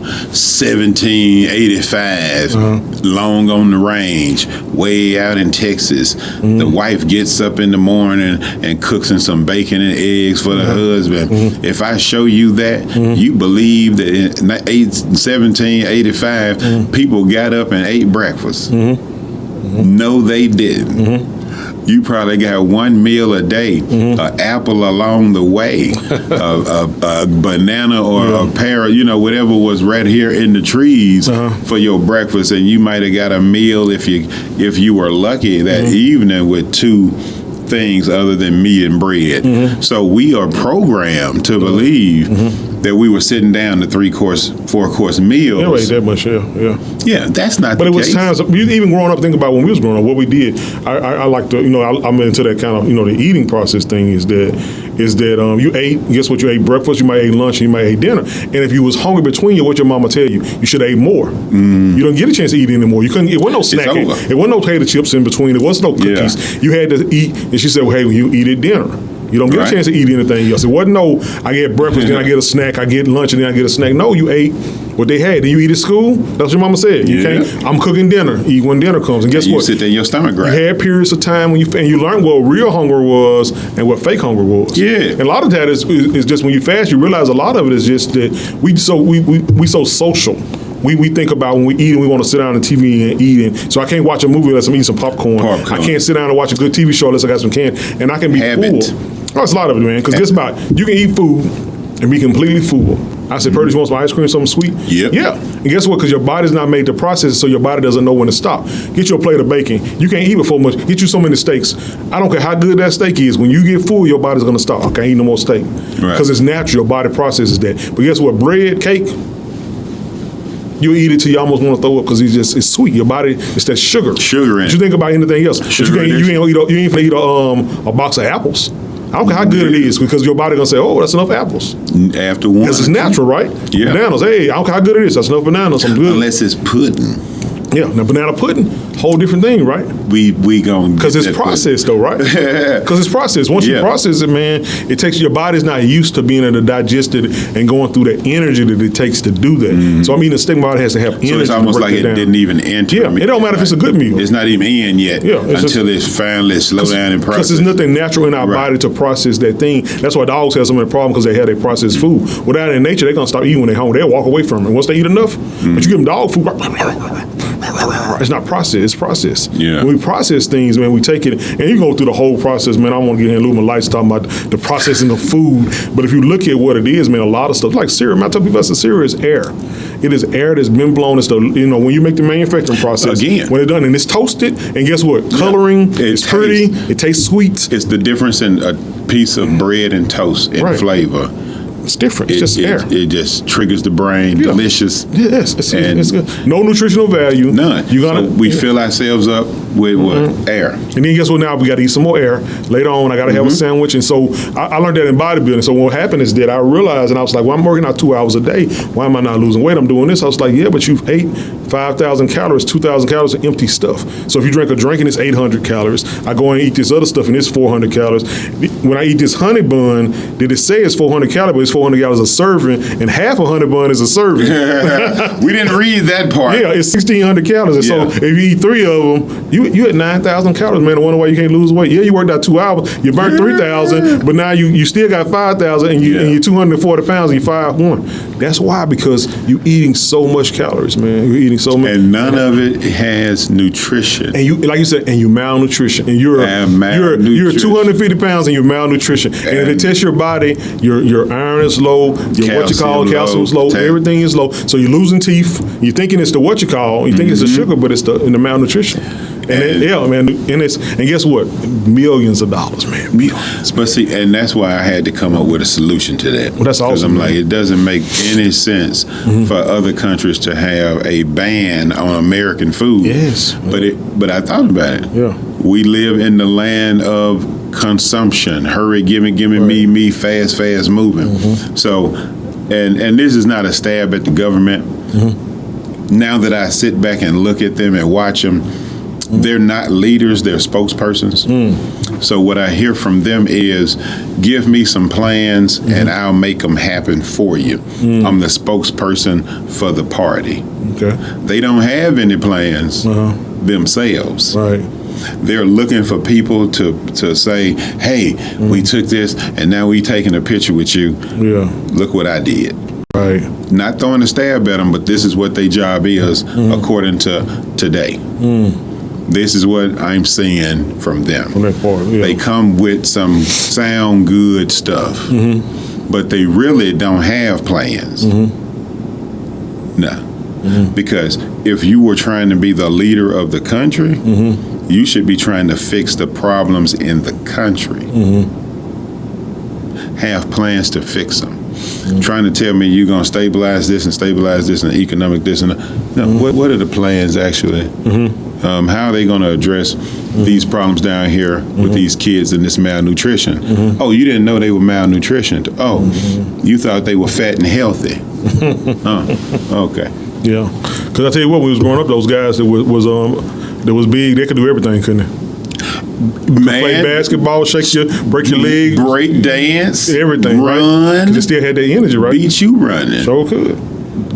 1785, long on the range, way out in Texas. The wife gets up in the morning and cooks some bacon and eggs for the husband. If I show you that, you believe that in 1785, people got up and ate breakfast. No, they didn't. You probably got one meal a day, an apple along the way, a banana or a pear, whatever was right here in the trees for your breakfast, and you might have got a meal if you were lucky that evening with 2 things other than meat and bread. So we are programmed to believe that we were sitting down to 3-course, 4-course meals. It ain't that much, Yeah, that's not but the case. But it was times, even growing up, think about when we was growing up, what we did. I like to, I'm into that kind of, the eating process thing is that you ate, guess what, you ate breakfast, you might eat lunch, and you might eat dinner. And if you was hungry between you, what your mama tell you? You should have ate more. You don't get a chance to eat anymore. You couldn't, it wasn't no snacking. It wasn't no potato chips in between. It wasn't no cookies. You had to eat, and she said, well, hey, you eat at dinner. You don't get a chance to eat anything else. It wasn't I get breakfast, then I get a snack, I get lunch, and then I get a snack. No, you ate what they had. Then you eat at school. That's what your mama said. You can't. I'm cooking dinner. Eat when dinner comes. And guess what? You sit there, your stomach growls. You had periods of time when you learn what real hunger was and what fake hunger was. Yeah. And a lot of that is just when you fast, you realize a lot of it is just that we so social. We think about when we eat and we want to sit down on the TV and eat. And so I can't watch a movie unless I'm eating some popcorn. I can't sit down and watch a good TV show unless I got some candy. And I can be full. Oh, it's a lot of it, man. Because guess about you can eat food and be completely full. I said, Pertis, you want some ice cream, something sweet? Yep. Yeah. And guess what? Because your body's not made to process it, so your body doesn't know when to stop. Get you a plate of bacon. You can't eat before much. Get you so many steaks. I don't care how good that steak is. When you get full, your body's going to stop. I can't eat no more steak. Because it's natural. Your body processes that. But guess what? Bread, cake, you eat it till you almost want to throw up because it's sweet. Your body, it's that sugar. Sugar in it. You think about anything else. You ain't eat a box of apples. I don't care how good it is because your body gonna say, oh, that's enough apples. After one. Because it's natural, right? Yeah. Bananas, hey, I don't care how good it is. That's enough bananas. I'm good. Unless it's pudding. Yeah, now banana pudding, whole different thing, right? We gonna because it's processed though, right? Because it's processed. Once you process it, man, it takes your body's not used to being able to digest it and going through the energy that it takes to do that. So I mean, the stigma body has to have energy. So it's almost like it didn't even enter. Yeah, it don't matter if it's a good meal. It's not even in yet. Yeah, until it's finally slow down and process. Because there's nothing natural in our body to process that thing. That's why dogs have so many problems because they have their processed food. Without in nature, they're gonna stop eating when they're hungry. They'll walk away from it. Once they eat enough, but you give them dog food. It's not processed. It's processed. Yeah. When we process things, man, we take it, and you go through the whole process, man. I want to get in and lose my life talking about the processing of food. But if you look at what it is, man, a lot of stuff, like cereal, man, I tell people that cereal is air. It is air that's been blown. It's the, when you make the manufacturing process, when it's done, and it's toasted, and guess what? Coloring, it's pretty, it tastes sweet. It's the difference in a piece of bread and toast in flavor. It's different. It's just air. It just triggers the brain. Yeah. Delicious. Yes, it's good. No nutritional value. None. We fill ourselves up with what? Air. And then guess what? Now we got to eat some more air. Later on, I got to have a sandwich. And so I learned that in bodybuilding. So what happened is that I realized, and I was like, well, I'm working out 2 hours a day. Why am I not losing weight? I'm doing this. I was like, yeah, but you've ate 5,000 calories, 2,000 calories of empty stuff. So if you drink a drink and it's 800 calories, I go and eat this other stuff and it's 400 calories. When I eat this honey bun, did it say it's 400 calories, but it's 400 calories a serving, and half a honey bun is a serving. We didn't read that part. Yeah, it's 1,600 calories. And so if you eat 3 of them, you at 9,000 calories, man. I wonder why you can't lose weight. Yeah, you worked out 2 hours, you burnt 3,000, but now you still got 5,000, and you're 240 pounds and you're 5'1". That's why, because you're eating so much calories, man. You're eating so much, and none of it has nutrition. And you, like you said, and you malnutrition, and you're 250 pounds and you're malnutrition. And if it tests your body, your iron is low, your calcium is low, everything is low. So you're losing teeth. You're thinking it's the you think it's the sugar, but it's the malnutrition. And guess what? Millions of dollars, man. Millions. But see, and that's why I had to come up with a solution to that. Well, that's awesome. Because I'm like, it doesn't make any sense for other countries to have a ban on American food. Yes. But I thought about it. Yeah. We live in the land of consumption. Hurry, give me, me, fast moving. So, and this is not a stab at the government. Now that I sit back and look at them and watch them, they're not leaders, they're spokespersons. So what I hear from them is, give me some plans and I'll make them happen for you. I'm the spokesperson for the party. Okay. They don't have any plans themselves. Right. They're looking for people to say, hey, we took this and now we taking a picture with you. Yeah. Look what I did. Right. Not throwing a stab at them, but this is what their job is according to today. This is what I'm seeing from them. From that part, yeah. They come with some sound good stuff, but they really don't have plans. No. Because if you were trying to be the leader of the country, you should be trying to fix the problems in the country. Have plans to fix them. Trying to tell me you're going to stabilize this and economic this and that. No, what are the plans actually? How are they going to address these problems down here with these kids and this malnutrition? Oh, you didn't know they were malnutritioned. Oh, you thought they were fat and healthy. Okay. Yeah, because I tell you what, when we was growing up, those guys that was big, they could do everything, couldn't they? Man, play basketball, break your leg, break dance, everything, run. Right? Because they still had that energy, right? Beat you running. So could.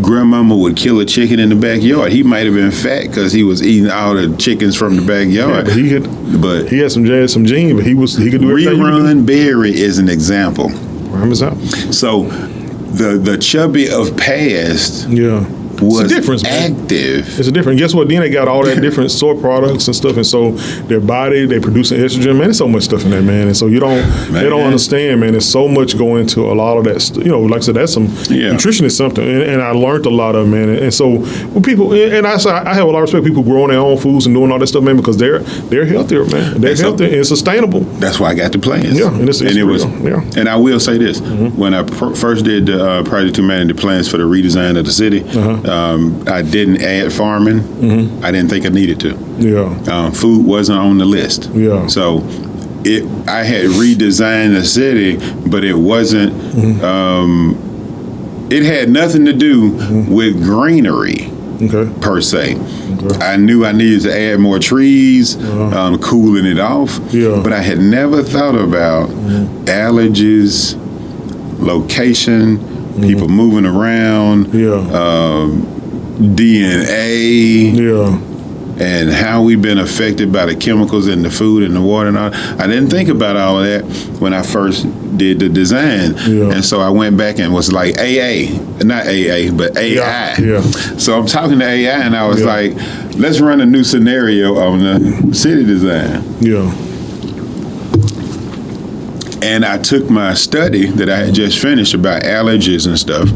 Grandmama would kill a chicken in the backyard. He might have been fat because he was eating all the chickens from the backyard. Yeah, but he had some genes, but he could do everything. Rerun Berry is an example. Prime example. So the chubby of past. Yeah. Was it's a difference, active. Man. It's a difference. Guess what? Then they got all that different soy products and stuff, and so their body, they producing estrogen. Man, there's so much stuff in that, man. And so they don't understand, man. There's so much going into a lot of that. Like I said, that's some nutrition is something, and I learned a lot of, man. And so when people, and I have a lot of respect for people growing their own foods and doing all that stuff, man, because they're healthier, man. They're healthier and sustainable. That's why I got the plans. Yeah, and it was. And I will say this: when I first did the Project HueManity plans for the redesign of the city. I didn't add farming. I didn't think I needed to. Yeah. Food wasn't on the list. Yeah. So I had redesigned the city, but it wasn't. It had nothing to do with greenery. Per se. I knew I needed to add more trees, cooling it off. Yeah. But I had never thought about allergies, location, people moving around. Yeah. DNA. Yeah. and how we've been affected by the chemicals in the food and the water and all. I didn't think about all of that when I first did the design. And so I went back and was like not AA, but AI. So I'm talking to AI and I was like, let's run a new scenario on the city design. And I took my study that I had just finished about allergies and stuff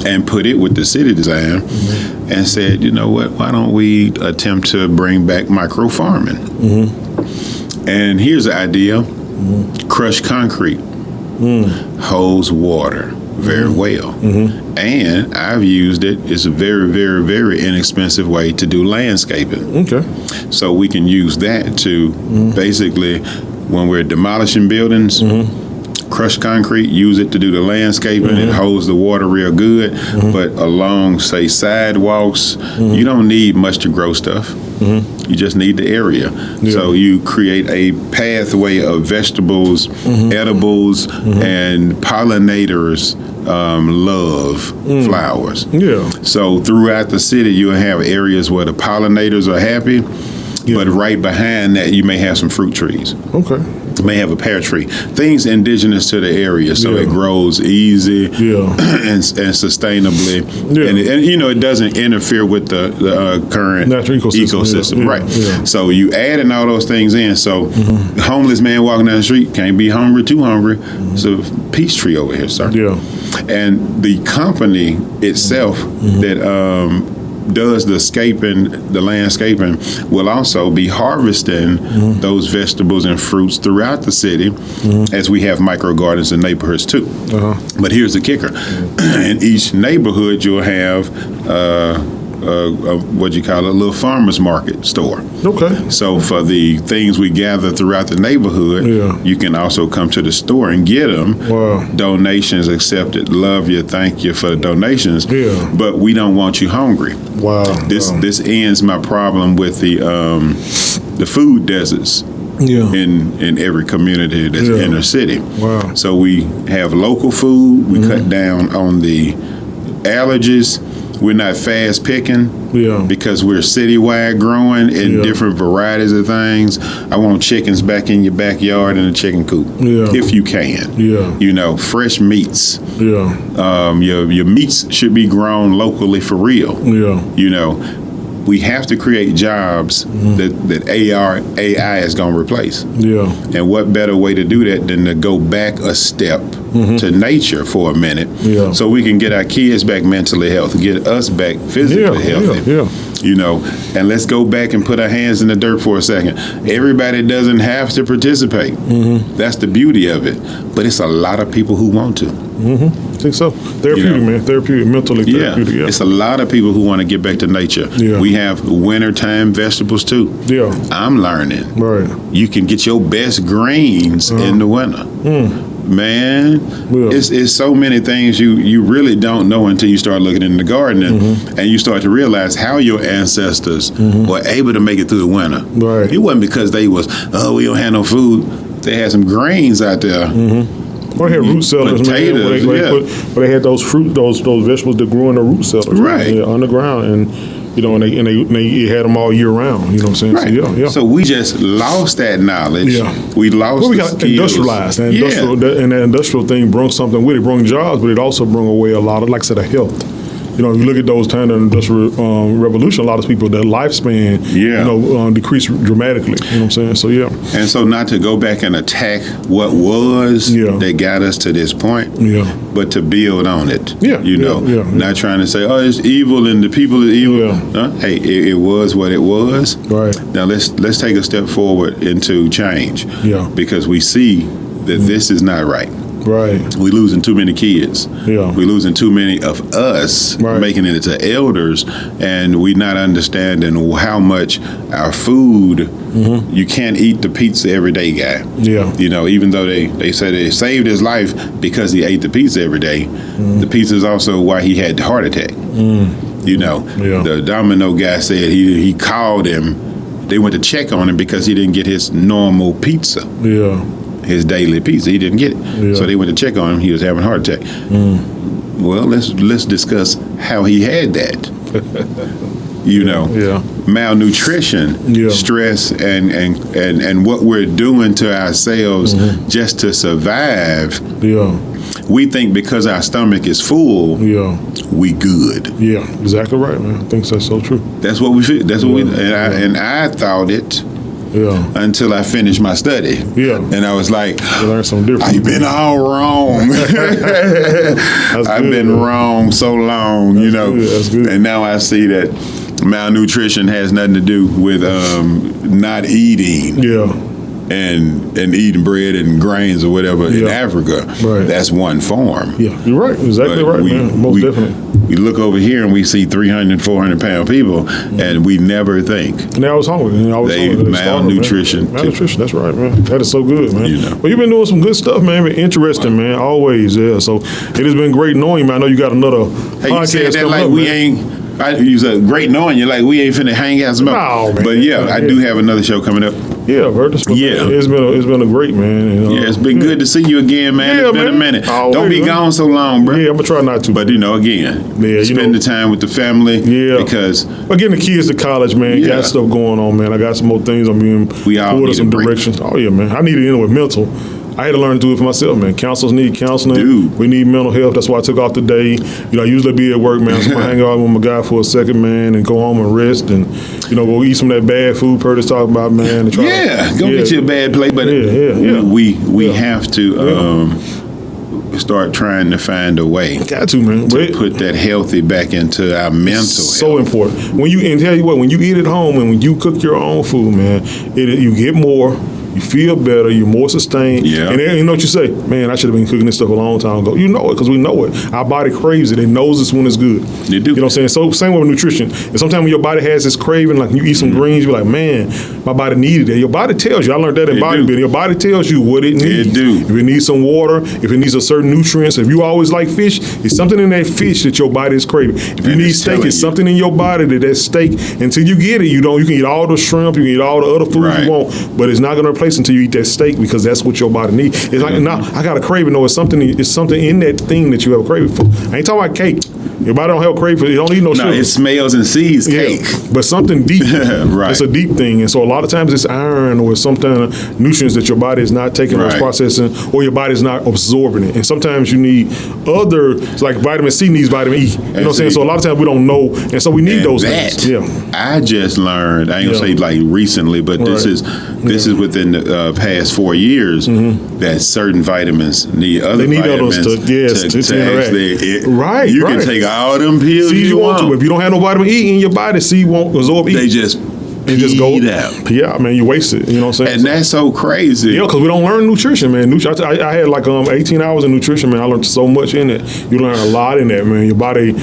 and put it with the city design and said, you know what, why don't we attempt to bring back micro farming? And here's the idea. Crushed concrete holds water very well. And I've used it. It's a very, very, very inexpensive way to do landscaping. So we can use that to basically, when we're demolishing buildings, crushed concrete, use it to do the landscaping. It holds the water real good. But along, say, sidewalks, you don't need much to grow stuff. You just need the area. So you create a pathway of vegetables, edibles, and pollinators love flowers. So throughout the city, you'll have areas where the pollinators are happy, but right behind that, you may have some fruit trees. You may have a pear tree. Things indigenous to the area, so it grows easy and sustainably. And you know, it doesn't interfere with the current natural ecosystem. Right. So you adding all those things in. So homeless man walking down the street can't be hungry, too hungry. It's a peach tree over here, sir. And the company itself that does the landscaping will also be harvesting those vegetables and fruits throughout the city as we have micro gardens in neighborhoods too. But here's the kicker. In each neighborhood you'll have what you call a little farmer's market store. So for the things we gather throughout the neighborhood, you can also come to the store and get them. Donations accepted. Love you. Thank you for the donations. But we don't want you hungry. This ends my problem with the food deserts. In every community that's inner city. So we have local food. We cut down on the allergies. We're not fast picking because we're citywide growing in different varieties of things. I want chickens back in your backyard in a chicken coop, if you can. You know, fresh meats. Your meats should be grown locally for real. You know, we have to create jobs that AI is going to replace. And what better way to do that than to go back a step to nature for a minute so we can get our kids back mentally healthy, get us back physically healthy. You know, and let's go back and put our hands in the dirt for a second. Everybody doesn't have to participate. That's the beauty of it. But it's a lot of people who want to. I think so. Therapeutic, man. Therapeutic, mentally therapeutic. It's a lot of people who want to get back to nature. We have wintertime vegetables too. I'm learning. You can get your best greens in the winter. Man, it's so many things you really don't know until you start looking in the garden and you start to realize how your ancestors were able to make it through the winter. It wasn't because they was, we don't have no food. They had some grains out there. Or they had root cellars, potatoes, where they had those vegetables that grew in the root cellars, underground, and you know, and they had them all year round. You know what I'm saying? So we just lost that knowledge. We lost. We got industrialized, and the industrial thing brought something with it. Brought jobs, but it also brought away a lot of, like I said, a health. You know, if you look at those times of the Industrial Revolution, a lot of people, their lifespan, decreased dramatically. You know what I'm saying? So, And so not to go back and attack what was that got us to this point, but to build on it. Not trying to say, it's evil and the people are evil. Hey, it was what it was. Now let's take a step forward into change. Because we see that this is not right. We're losing too many kids. We're losing too many of us making it to elders, and we're not understanding how much our food. You can't eat the pizza every day guy. You know, even though they say they saved his life because he ate the pizza every day, the pizza is also why he had the heart attack. You know, the Domino guy said he called him. They went to check on him because he didn't get his normal pizza. His daily pizza, he didn't get it. So they went to check on him. He was having a heart attack. Well, let's discuss how he had that. malnutrition, stress, and what we're doing to ourselves just to survive. We think because our stomach is full, we good. Yeah, exactly right, man. I think that's so true. That's what we feel. That's what I thought it. Until I finished my study. And I was like, I've been all wrong. I've been wrong so long, That's good. And now I see that malnutrition has nothing to do with not eating. And eating bread and grains or whatever in Africa. That's one form. You're right. Exactly right, man. Most definitely. We look over here and we see 300, 400-pound people, and we never think. And I was hungry. Malnutrition. Malnutrition, that's right, man. That is so good, man. Well, you've been doing some good stuff, man. Interesting, man. Always, So it has been great knowing you, man. I know you got another podcast said that coming like up, we man. ain't... You said great knowing you, like we ain't finna hang out some more. No, man. But I do have another show coming up. Pertis. It's been a great, man. It's been good to see you again, man. It's been a minute. Always, don't be gone so long, bro. I'm gonna try not to. But again, spend the time with the family. Because getting the kids to college, man. Got stuff going on, man. I got some more things. I'm being pulled in some directions. Oh yeah, man. I need to end with mental. I had to learn to do it for myself, man. Counselors need counseling. Dude. We need mental health. That's why I took off the day. I usually be at work, man. So I hang out with my guy for a second, man, and go home and rest and, go eat some of that bad food Pertis talking about, man. And try get you a bad plate. But we have to start trying to find a way. Got to, man. To put that healthy back into our mental health. So important. And tell you what, when you eat at home and when you cook your own food, man, you get more. You feel better. You're more sustained. And then, you know what you say? Man, I should have been cooking this stuff a long time ago. You know it because we know it. Our body craves it. It knows this when it's good. They do. You know what I'm saying? So same with nutrition. And sometimes when your body has this craving, like you eat some greens, you're like, man, my body needed it. Your body tells you. I learned that in bodybuilding. Your body tells you what it needs. It do. If it needs some water, if it needs a certain nutrients, if you always like fish, it's something in that fish that your body is craving. If you need steak, it's something in your body that steak, until you get it, you can eat all the shrimp, you can eat all the other foods you want, but it's not going to replace until you eat that steak because that's what your body needs. It's like, I got a craving. No, it's something in that thing that you have a craving for. I ain't talking about cake. Your body don't have a craving for it. You don't need no sugar. It smells and sees cake. But something deep. It's a deep thing. And so a lot of times it's iron or some kind of nutrients that your body is not taking or processing, or your body is not absorbing it. And sometimes you need like vitamin C needs vitamin E. You know what I'm saying? So a lot of times we don't know. And so we need those things. I just learned, I ain't gonna say like recently, but this is within the past 4 years that certain vitamins need other vitamins to interact. You can take all them pills you want to. If you don't have no vitamin E in your body, C won't absorb E. They just go out. Yeah, man, you waste it. You know what I'm saying? And that's so crazy. Because we don't learn nutrition, man. I had like 18 hours of nutrition, man. I learned so much in it. You learn a lot in that, man. Your body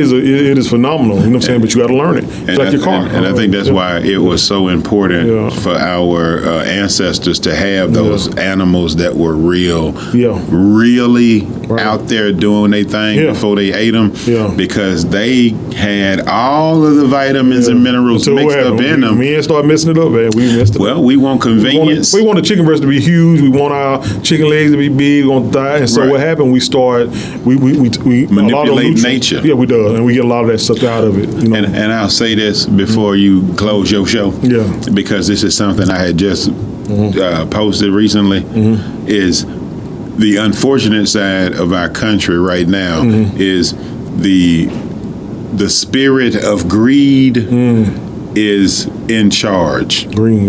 is phenomenal. You know what I'm saying? But you got to learn it. It's like your car. And I think that's why it was so important for our ancestors to have those animals that were really out there doing their thing before they ate them, because they had all of the vitamins and minerals mixed up in them. We ain't start messing it up, man. We messed it up. Well, we want convenience. We want the chicken breast to be huge. We want our chicken legs to be big on thigh. And so what happened? We manipulate nature. Yeah, we do, and we get a lot of that stuff out of it. You know? And I'll say this before you close your show, because this is something I had just posted recently. Is the unfortunate side of our country right now is the spirit of greed is in charge. Green.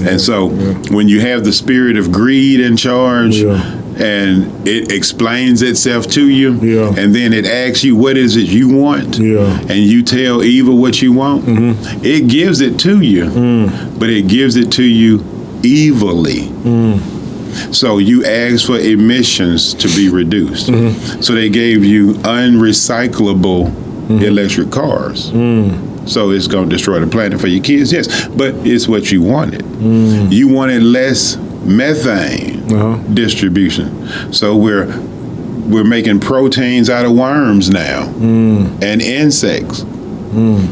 And so when you have the spirit of greed in charge, and it explains itself to you, and then it asks you what is it you want, and you tell evil what you want, it gives it to you, but it gives it to you evilly. So you asked for emissions to be reduced. So they gave you unrecyclable electric cars. So it's going to destroy the planet for your kids, yes, but it's what you wanted. You wanted less methane distribution. So we're making proteins out of worms now and insects,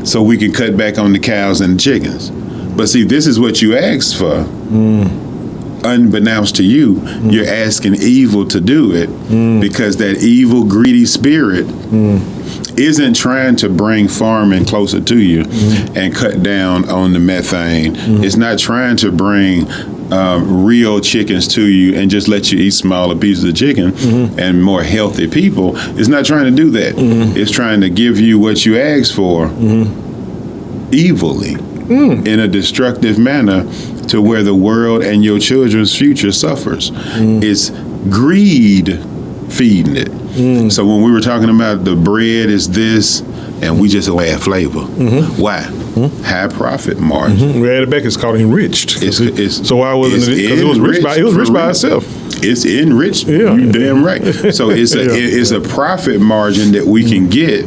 so we can cut back on the cows and the chickens. But see, this is what you asked for. Unbeknownst to you, you're asking evil to do it, because that evil, greedy spirit isn't trying to bring farming closer to you and cut down on the methane. It's not trying to bring real chickens to you and just let you eat smaller pieces of chicken and more healthy people. It's not trying to do that. It's trying to give you what you asked for evilly in a destructive manner to where the world and your children's future suffers. It's greed feeding it. So when we were talking about the bread is this, and we just add flavor. Why? High profit margin. We added back. It's called enriched. So why wasn't it? Because it was rich by itself. It's enriched. Yeah, you damn right. So it's a profit margin that we can get.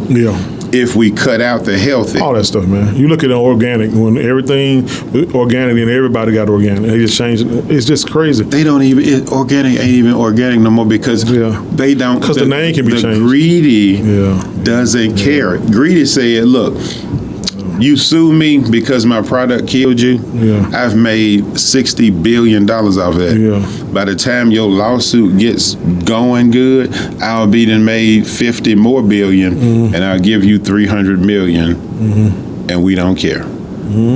If we cut out the healthy. All that stuff, man. You look at organic, when everything organic and everybody got organic. They just changed it. It's just crazy. They don't even, organic ain't even organic no more because they don't. Because the name can be changed. The greedy doesn't care. Greedy said, look, you sue me because my product killed you. I've made $60 billion off of that. By the time your lawsuit gets going good, I'll be done made 50 more billion, and I'll give you 300 million, and we don't care.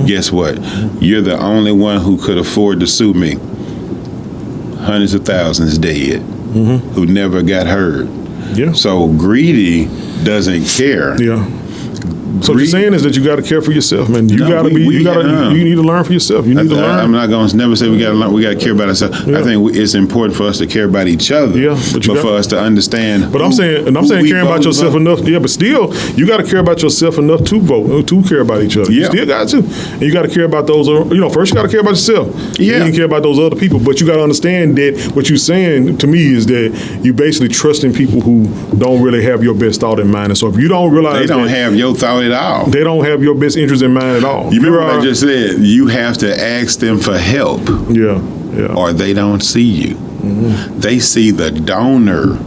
Guess what? You're the only one who could afford to sue me. Hundreds of thousands dead who never got hurt. So greedy doesn't care. So what you're saying is that you got to care for yourself, man. You need to learn for yourself. You need to learn. I'm not going to never say we got to learn. We got to care about ourselves. I think it's important for us to care about each other. But for us to understand. But I'm saying caring about yourself enough. But still, you got to care about yourself enough to vote, to care about each other. You still got to. And you got to care about those. First you got to care about yourself. You can care about those other people. But you got to understand that what you're saying to me is that you basically trusting people who don't really have your best thought in mind. And so if you don't realize they don't have your thought at all. They don't have your best interest in mind at all. You remember what I just said? You have to ask them for help. Or they don't see you. They see the donor.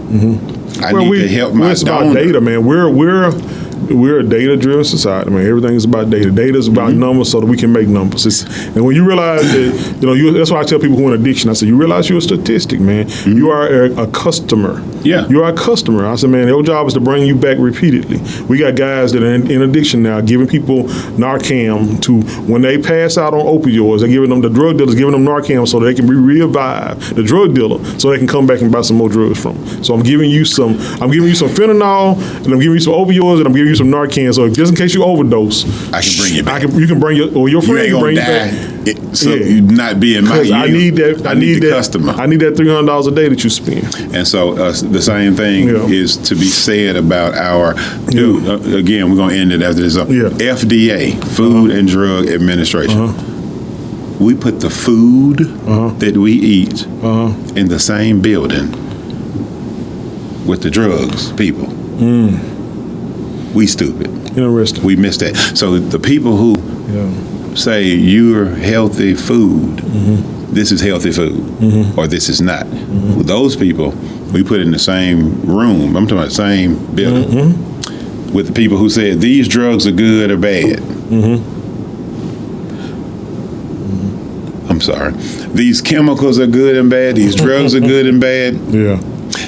I need to help my donor. It's about data, man. We're a data-driven society, man. Everything is about data. Data is about numbers so that we can make numbers. And when you realize that, that's why I tell people who are in addiction, I say, you realize you're a statistic, man. You are a customer. You are a customer. I said, man, your job is to bring you back repeatedly. We got guys that are in addiction now giving people Narcan to, when they pass out on opioids, they're giving them, the drug dealers giving them Narcan so they can revive the drug dealer so they can come back and buy some more drugs from them. So I'm giving you some fentanyl, and I'm giving you some opioids, and I'm giving you some Narcan, so just in case you overdose, I can bring you back. You can bring your friend can bring you back. You not being my you. I need that customer. I need that $300 a day that you spend. And so the same thing is to be said about our. Again, we're gonna end it after this. FDA, Food and Drug Administration. We put the food that we eat in the same building with the drugs, people. We stupid. Interesting. We missed that. So the people who say you're healthy food, this is healthy food, or this is not. With those people, we put in the same room. I'm talking about the same building. With the people who said these drugs are good or bad. I'm sorry. These chemicals are good and bad. These drugs are good and bad.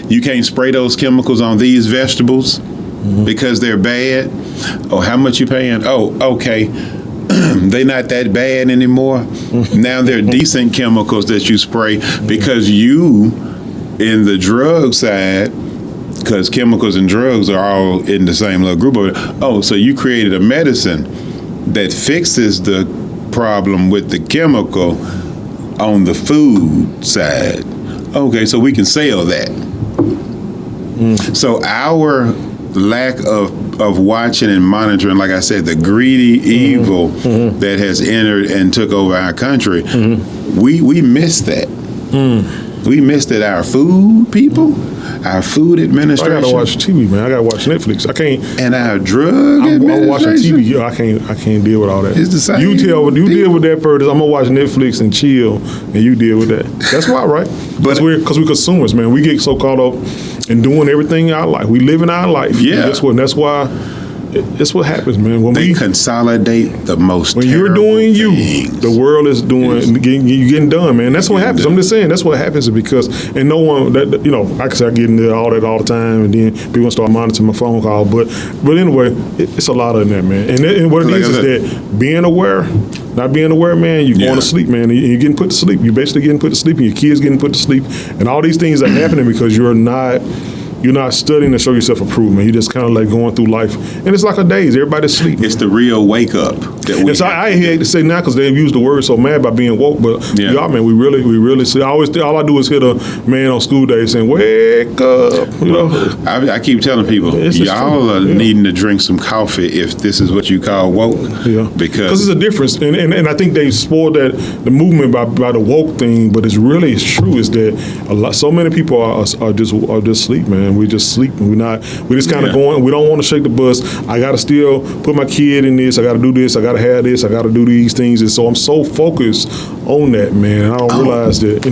You can't spray those chemicals on these vegetables because they're bad. Oh, how much you paying? Oh, okay. They not that bad anymore. Now they're decent chemicals that you spray because you, in the drug side, because chemicals and drugs are all in the same little group. Oh, so you created a medicine that fixes the problem with the chemical on the food side. Okay, so we can sell that. So our lack of watching and monitoring, like I said, the greedy evil that has entered and took over our country, we missed that. We missed it. Our food people, our food administration. I gotta watch TV, man. I gotta watch Netflix. I can't. And our drug administration. I'm watching TV. I can't deal with all that. It's the same. You deal with that, Pertis. I'm gonna watch Netflix and chill, and you deal with that. That's why, right? But because we're consumers, man. We get so caught up in doing everything in our life. We live in our life. Yeah. That's why It's what happens, man. When they consolidate the most. When you're doing things, the world is doing. You're getting done, man. That's what happens. I'm just saying that's what happens because and no one that I can say I get into all that all the time, and then people start monitoring my phone call. But anyway, it's a lot of that, man. And what it is that being aware. Not being aware, man, you're going to sleep, man. You're getting put to sleep. You're basically getting put to sleep, and your kids getting put to sleep, and all these things are happening because you're not studying to show yourself improvement. You're just kind of like going through life, and it's like a daze. Everybody's asleep. It's the real wake up that we. I hate to say now because they've used the word so mad by being woke, but y'all, man, we really see. All I do is hit a man on school day saying, "Wake up!" I keep telling people, y'all are needing to drink some coffee if this is what you call woke. Yeah, because it's a difference, and I think they spoiled the movement by the woke thing, but it's true. Is that so many people are just asleep, man. We just sleep. We just kind of going. We don't want to shake the bus. I got to still put my kid in this. I got to do this. I got to have this. I got to do these things. And so I'm so focused on that, man. I don't realize that.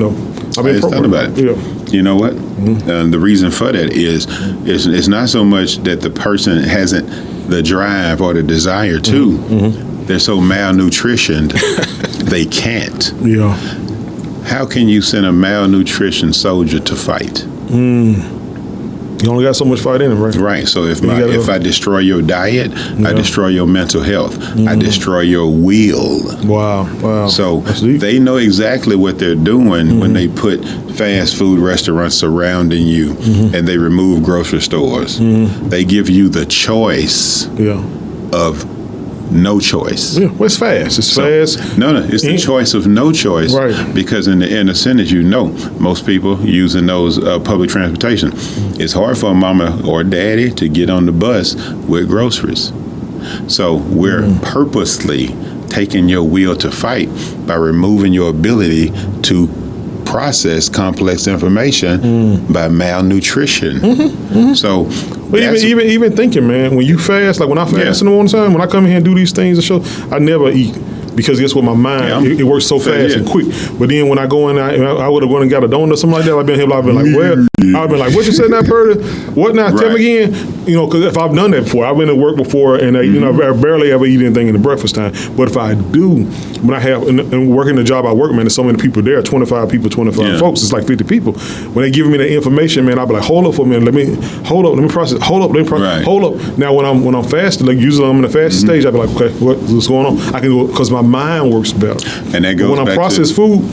I've been talking about it. Yeah. You know what? Mm-hmm. The reason for that is it's not so much that the person hasn't the drive or the desire to. Mm-hmm. They're so malnutritioned they can't. Yeah. How can you send a malnutritioned soldier to fight? You only got so much fight in him, right? Right. So if I destroy your diet, I destroy your mental health. I destroy your will. Wow. So they know exactly what they're doing when they put fast food restaurants surrounding you and they remove grocery stores. They give you the choice of no choice. Yeah, well, it's fast. It's fast. No, it's the choice of no choice. Right. Because in the inner city, most people using those public transportation, it's hard for a mama or daddy to get on the bus with groceries. So we're purposely taking your will to fight by removing your ability to process complex information by malnutrition. So even thinking, man, when you fast, like when I fast in the morning time, when I come in here and do these things and show, I never eat. Because guess what, my mind, it works so fast and quick. But then when I go in, I would have gone and got a donut or something like that. I've been like, well, I've been like, what you said now, Pertis? What now? Tell me again. Because if I've done that before, I've been to work before, and I barely ever eat anything in the breakfast time. But if I do, when I have, and working the job I work, man, there's so many people there, 25 people, 25 folks, it's like 50 people. When they give me the information, man, I'll be like, hold up for a minute, let me process, hold up. Now when I'm fasting, like usually I'm in the fasting stage, I'll be like, okay, what's going on? I can go, because my mind works better. And that goes when I process food,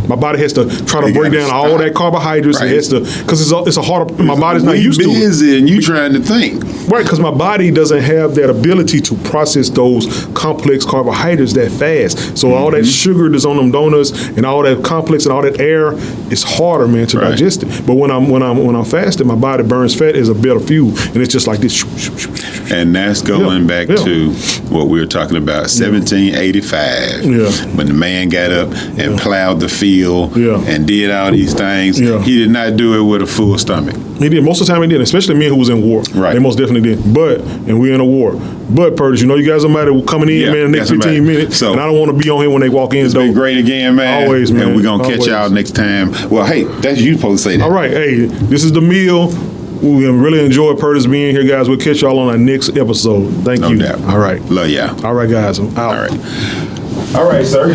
my body has to try to break down all that carbohydrates. Right. It has to, because it's a hard. My body's not used to it. Busy and you trying to think. Right, because my body doesn't have that ability to process those complex carbohydrates that fast. So all that sugar that's on them donuts and all that complex and all that air, it's harder, man, to digest it. But when I'm fasting, my body burns fat as a better fuel, and it's just like this. And that's going back to what we were talking about, 1785. When the man got up and plowed the field and did all these things. He did not do it with a full stomach. He did. Most of the time he did, especially men who was in war. Right. They most definitely did. And we're in a war. But, Pertis, you guys are somebody coming in, man, the next 15 minutes. So, and I don't want to be on here when they walk in. It's been great again, man. Always, man. And we're going to catch y'all next time. Well, hey, that's you supposed to say that. All right. Hey, this is the meal. We really enjoy Pertis being here, guys. We'll catch y'all on our next episode. Thank you. No doubt. All right. Love y'all. All right, guys. I'm out. All right, sir.